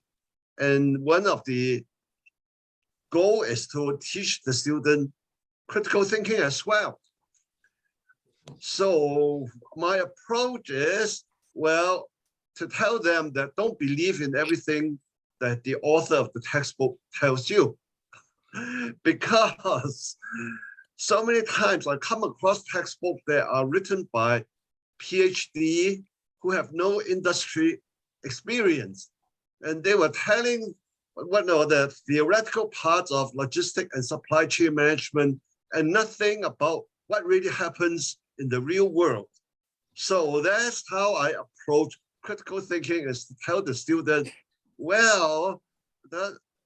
And one of the goal is to teach the student critical thinking as well. So my approach is, well, to tell them that don't believe in everything that the author of the textbook tells you. Because so many times I come across textbooks that are written by PhD who have no industry experience. And they were telling the theoretical parts of logistic and supply chain management and nothing about what really happens in the real world. So that's how I approach critical thinking, is to tell the student, well,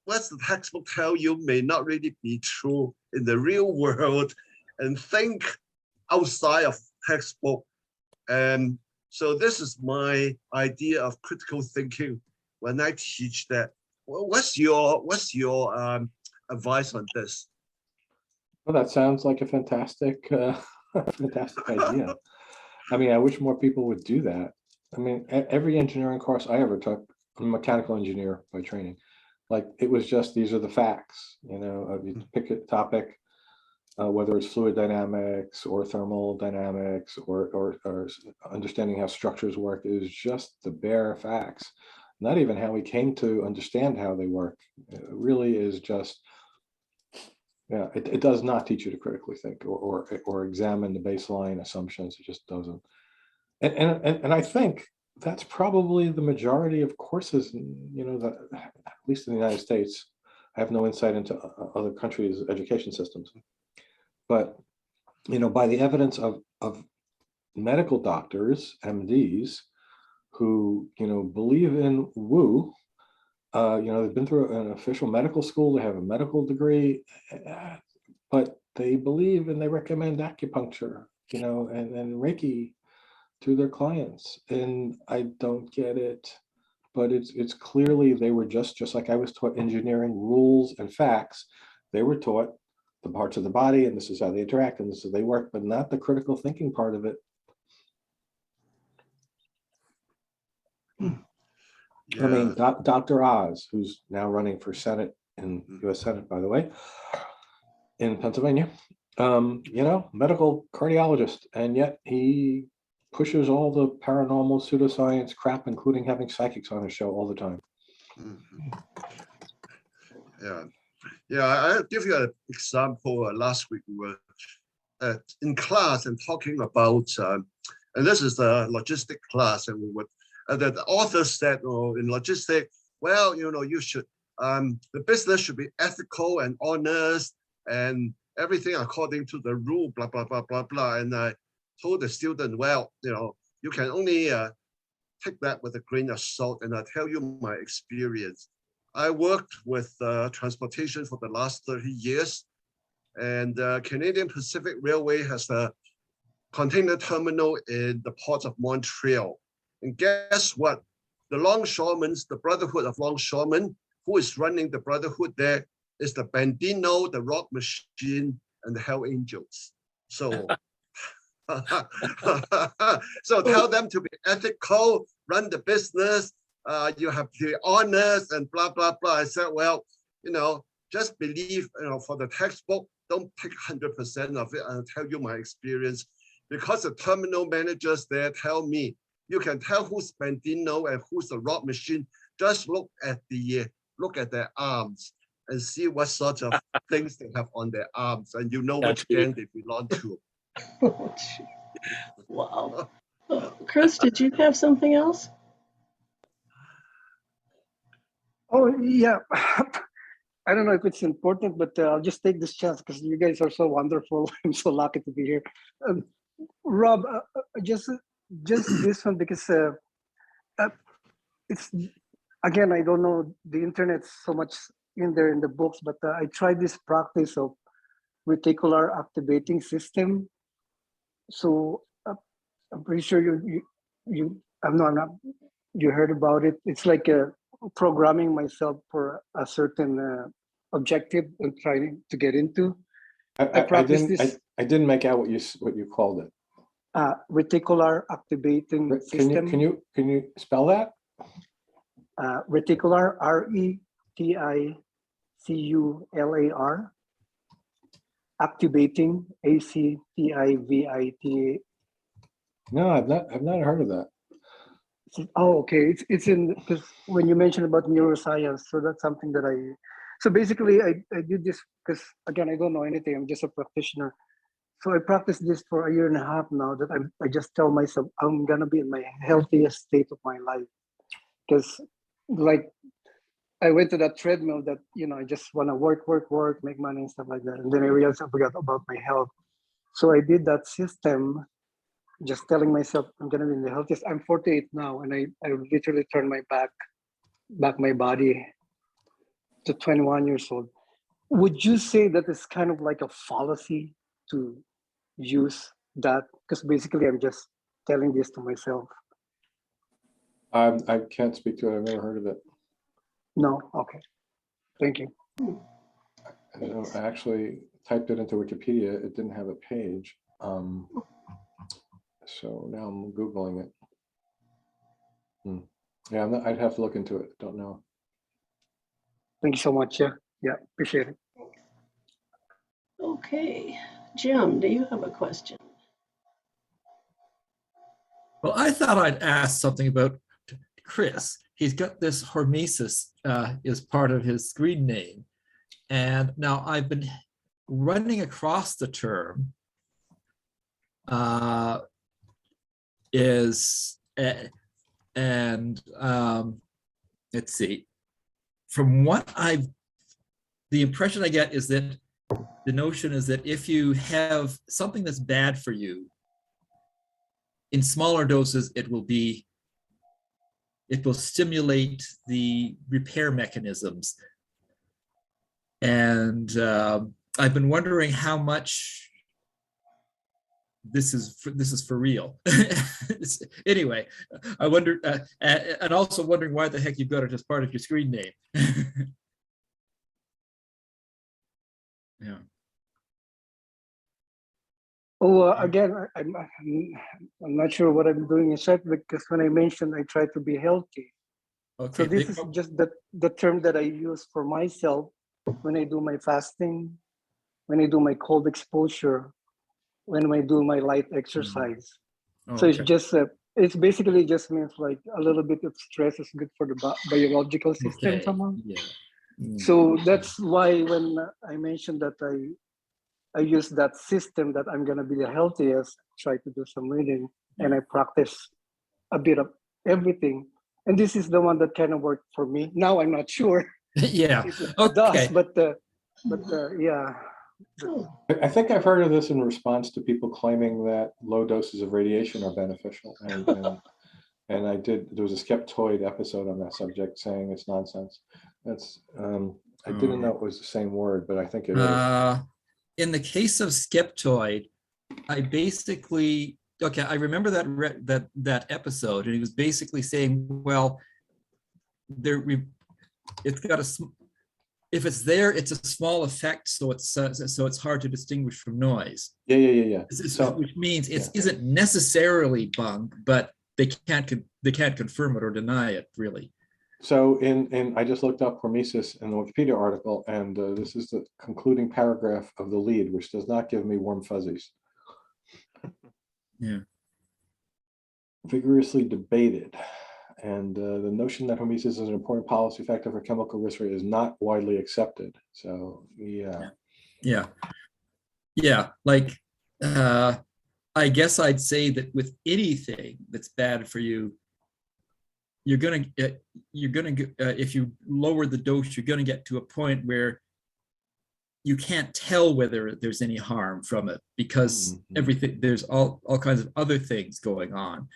what the textbook tell you may not really be true in the real world, and think outside of textbook. And so this is my idea of critical thinking when I teach that. Well, what's your advice on this? Well, that sounds like a fantastic, fantastic idea. I mean, I wish more people would do that. I mean, every engineering course I ever took, I'm a mechanical engineer by training. Like, it was just, these are the facts, you know, you pick a topic, whether it's fluid dynamics or thermal dynamics or understanding how structures work, is just the bare facts. Not even how we came to understand how they work. It really is just, yeah, it does not teach you to critically think or examine the baseline assumptions. It just doesn't. And I think that's probably the majority of courses, you know, that, at least in the United States. I have no insight into other countries' education systems, but, you know, by the evidence of medical doctors, MDs, who, you know, believe in woo, you know, they've been through an official medical school, they have a medical degree, but they believe and they recommend acupuncture, you know, and Reiki to their clients. And I don't get it, but it's clearly they were just like I was taught engineering rules and facts. They were taught the parts of the body, and this is how they interact, and this is how they work, but not the critical thinking part of it. Yeah. I mean, Dr. Oz, who's now running for Senate in U.S. Senate, by the way, in Pennsylvania, you know, medical cardiologist, and yet he pushes all the paranormal pseudoscience crap, including having psychics on his show all the time. Yeah, I'll give you an example. Last week we were in class and talking about, and this is the logistic class, and we would. The author said, oh, in logistics, well, you know, you should, the business should be ethical and honest and everything according to the rule, blah, blah, blah, blah, blah. And I told the student, well, you know, you can only take that with a grain of salt, and I'll tell you my experience. I worked with transportation for the last 30 years, and Canadian Pacific Railway has a container terminal in the port of Montreal. And guess what? The longshoremen, the Brotherhood of Longshoremen, who is running the Brotherhood there, is the Bandino, the Rock Machine, and the Hell Angels. So, so tell them to be ethical, run the business, you have to be honest, and blah, blah, blah. I said, well, you know, just believe, you know, for the textbook, don't take 100% of it. I'll tell you my experience. Because the terminal managers there tell me, you can tell who's Bandino and who's the Rock Machine. Just look at their arms and see what sort of things they have on their arms, and you know which gang they belong to. Oh, wow. Chris, did you have something else? Oh, yeah. I don't know if it's important, but I'll just take this chance because you guys are so wonderful. I'm so lucky to be here. Rob, just this one, because it's, again, I don't know the internet so much in there in the books, but I tried this practice of reticular activating system. So I'm pretty sure you heard about it. It's like programming myself for a certain objective and trying to get into. I didn't make out what you called it. Reticular activating system. Can you spell that? Reticular, RETICULAR. Activating, ACTIVITA. No, I've not heard of that. Oh, okay. It's in, because when you mentioned about neuroscience, so that's something that so basically I did this because, again, I don't know anything. I'm just a practitioner. So I practiced this for a year and a half now, that I just tell myself I'm gonna be in my healthiest state of my life. Because like I went to that treadmill that, I just want to work, make money and stuff like that. And then I realized I forgot about my health. So I did that system, just telling myself I'm gonna be in the healthiest. I'm 48 now, and I literally turned my back my body to 21 years old. Would you say that it's kind of like a fallacy to use that? Because basically I'm just telling this to myself. I can't speak to it. I've never heard of it. No? Okay. Thank you. I actually typed it into Wikipedia. It didn't have a page. So now I'm Googling it. Yeah, I'd have to look into it. Don't know. Thank you so much. Yeah, appreciate it. Okay. Jim, do you have a question? Well, I thought I'd ask something about Chris. He's got this hormesis is part of his screen name. And now I've been running across the term let's see, from what the impression I get is that the notion is that if you have something that's bad for you, in smaller doses, it will stimulate the repair mechanisms. And I've been wondering how much this is for real. Anyway, I wonder, and also wondering why the heck you've got it as part of your screen name. Yeah. Oh, again, I'm not sure what I'm doing inside, because when I mentioned I try to be healthy. Okay. So this is just the term that I use for myself when I do my fasting, when I do my cold exposure, when I do my light exercise. Oh, so it's okay. just it's basically just means like a little bit of stress is good for the biological system somehow. Yeah. So that's why when I mentioned that I use that system that I'm gonna be the healthiest, try to do some reading, and I practice a bit of everything. And this is the one that kind of worked for me. Now I'm not sure. Yeah. If it Okay. does, but yeah. I think I've heard of this in response to people claiming that low doses of radiation are beneficial. And there was a Skeptoid episode on that subject saying it's nonsense. That's, I didn't know it was the same word, but I think it is. In the case of Skeptoid, I basically, I remember that episode, and he was basically saying, well, it's got if it's there, it's a small effect, so it's hard to distinguish from noise. Yeah. Which means it isn't necessarily bunk, but they can't confirm it or deny it, really. So I just looked up hormesis in the Wikipedia article, and this is the concluding paragraph of the lead, which does not give me warm fuzzies. Yeah. Vigorously debated. And the notion that hormesis is an important policy factor for chemical risk rate is not widely accepted. So, yeah. Like, I guess I'd say that with anything that's bad for you, you're gonna if you lower the dose, you're gonna get to a point where you can't tell whether there's any harm from it, because there's all kinds of other things going on.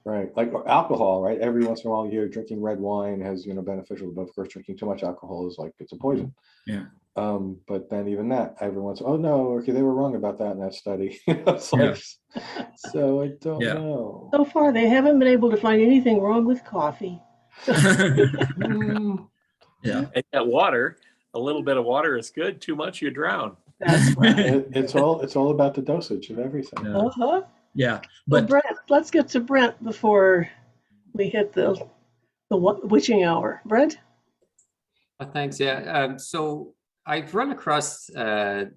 Right, like alcohol, right? Every once in a while you hear drinking red wine has, beneficial, but of course drinking too much alcohol is like, it's a poison. Yeah. But then even that, everyone's, oh no, okay, they were wrong about that in that study. So I don't know. So far, they haven't been able to find anything wrong with coffee. Yeah. And that water, a little bit of water is good. Too much, you drown. That's right. It's all about the dosage of everything. Uh-huh. Yeah, but Brent, let's get to Brent before we hit the witching hour. Brent? Thanks. Yeah. So I've run across the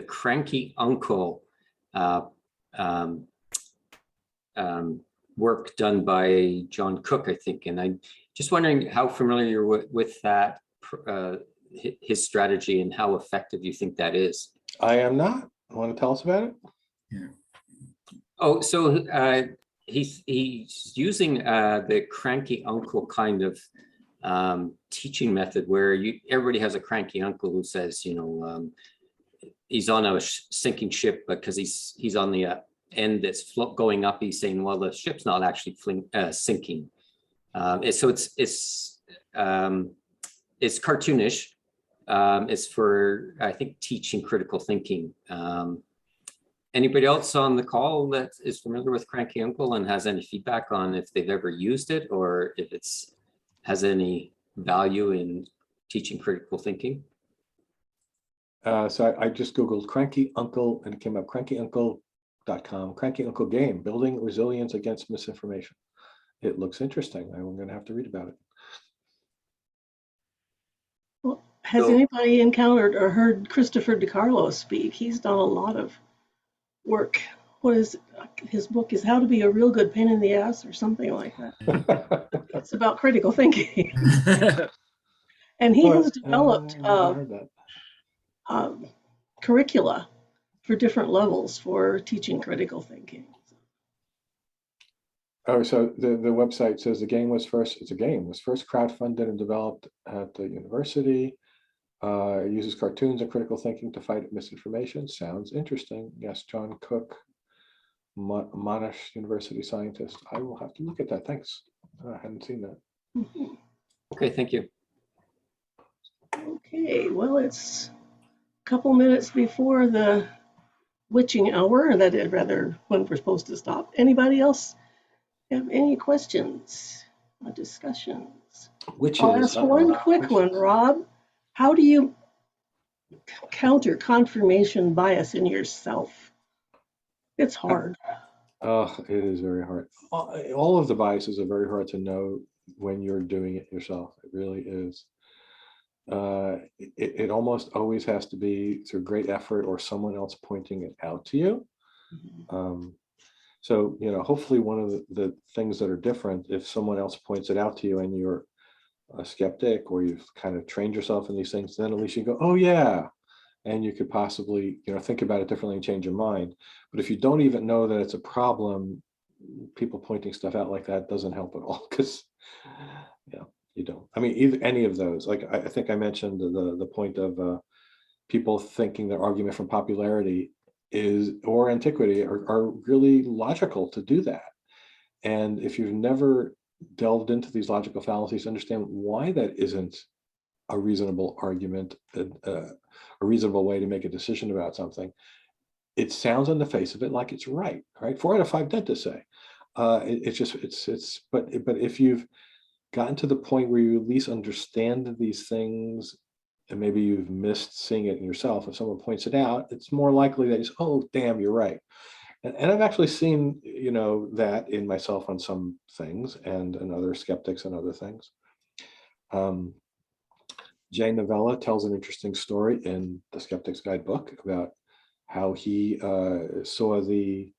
cranky uncle work done by John Cook, I think, and I'm just wondering how familiar with that his strategy and how effective you think that is. I am not. Want to tell us about it? Yeah. Oh, so he's using the cranky uncle kind of teaching method where everybody has a cranky uncle who says, he's on a sinking ship because he's on the end that's going up. He's saying, well, the ship's not actually sinking. So it's cartoonish. It's for, I think, teaching critical thinking. Anybody else on the call that is familiar with Cranky Uncle and has any feedback on if they've ever used it or if has any value in teaching critical thinking? So I just Googled Cranky Uncle and it came up crankyuncle.com, Cranky Uncle game, building resilience against misinformation. It looks interesting. I'm going to have to read about it. Well, has anybody encountered or heard Christopher DiCarlo speak? He's done a lot of work. What is his book is How to Be a Real Good Pain in the Ass or something like that. It's about critical thinking. And he has developed curricula for different levels for teaching critical thinking. Oh, so the website says the game was first crowdfunded and developed at the university. It uses cartoons and critical thinking to fight misinformation. Sounds interesting. Yes, John Cook, Monash University scientist. I will have to look at that. Thanks. I hadn't seen that. Okay, thank you. Okay, well, it's a couple minutes before the witching hour, that is rather when we're supposed to stop. Anybody else have any questions or discussions? I'll ask one quick one, Rob. How do you counter confirmation bias in yourself? It's hard. Oh, it is very hard. All of the biases are very hard to know when you're doing it yourself. It really is. It almost always has to be through great effort or someone else pointing it out to you. So, hopefully one of the things that are different, if someone else points it out to you and you're a skeptic or you've kind of trained yourself in these things, then at least you go, oh yeah. And you could possibly, think about it differently and change your mind. But if you don't even know that it's a problem, people pointing stuff out like that doesn't help at all because, you don't. I mean, any of those, like I think I mentioned the point of people thinking their argument from popularity or antiquity are really logical to do that. And if you've never delved into these logical fallacies, understand why that isn't a reasonable argument, a reasonable way to make a decision about something. It sounds on the face of it like it's right? 4 out of 5 dentists say. But if you've gotten to the point where you at least understand these things, and maybe you've missed seeing it in yourself, if someone points it out, it's more likely that it's, oh, damn, you're right. And I've actually seen, that in myself on some things and in other skeptics and other things. Jay Novella tells an interesting story in the Skeptic's Guidebook about how he saw the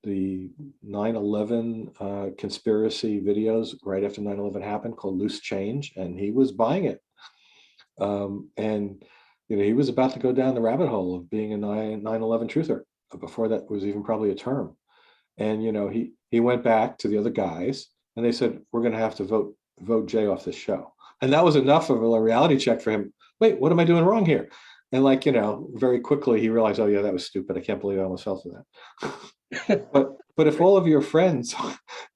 9/11 conspiracy videos right after 9/11 happened called Loose Change, and he was buying it. And he was about to go down the rabbit hole of being a 9/11 truther before that was even probably a term. And he went back to the other guys and they said, we're going to have to vote Jay off this show. And that was enough of a reality check for him. Wait, what am I doing wrong here? And very quickly he realized, oh yeah, that was stupid. I can't believe I almost fell for that. but if all of your friends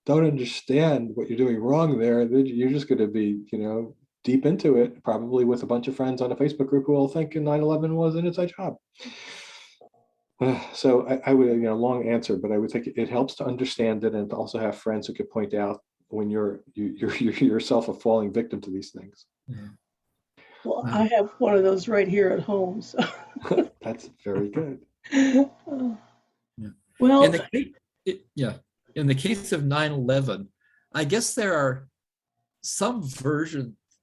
don't understand what you're doing wrong there, then you're just going to be, deep into it, probably with a bunch of friends on a Facebook group who all think 9/11 was an inside job. So I would, long answer, but I would think it helps to understand it and to also have friends who could point out when you're yourself a falling victim to these things. Yeah. Well, I have one of those right here at home. So that's very good. Well, in the case of 9/11, I guess there are some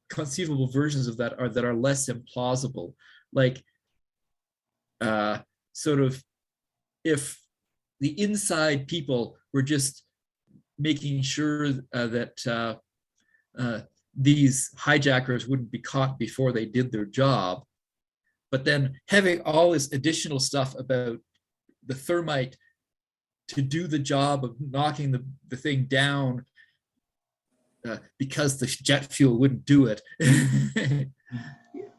conceivable versions of that are less implausible. Like, sort of, if the inside people were just making sure that these hijackers wouldn't be caught before they did their job. But then having all this additional stuff about the thermite to do the job of knocking the thing down because the jet fuel wouldn't do it.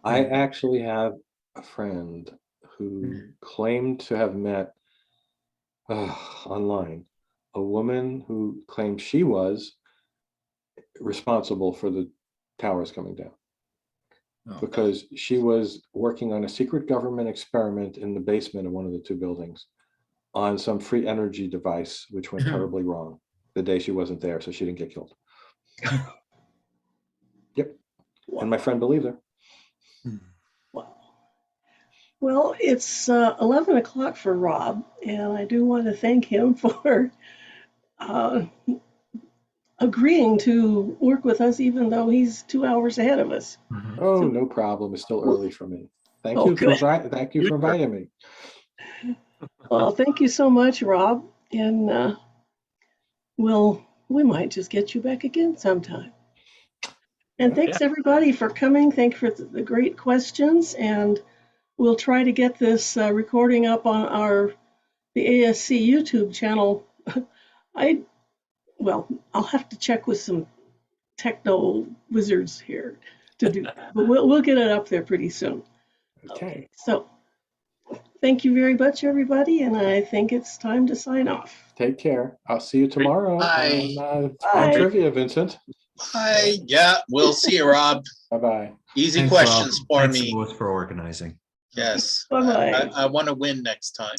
I actually have a friend who claimed to have met online a woman who claimed she was responsible for the towers coming down. Because she was working on a secret government experiment in the basement of one of the two buildings on some free energy device, which went terribly wrong the day she wasn't there, so she didn't get killed. Yep. And my friend believed her. Wow. Well, it's 11 o'clock for Rob, and I do want to thank him for agreeing to work with us, even though he's 2 hours ahead of us. Oh, no problem. It's still early for me. Thank Oh, you good. thank you for inviting me. Well, thank you so much, Rob, and we might just get you back again sometime. And thanks everybody for coming. Thank you for the great questions, and we'll try to get this recording up on the ASC YouTube channel. I'll have to check with some techno wizards here to do that, but we'll get it up there pretty soon. Okay. So thank you very much, everybody, and I think it's time to sign off. Take care. I'll see you tomorrow Bye. on trivia, Vincent. Hi. Yeah, we'll see you, Rob. Bye-bye. Easy Thanks, questions Rob. for Thanks, me. Louis, for organizing. Yes. Bye-bye. I want to win next time.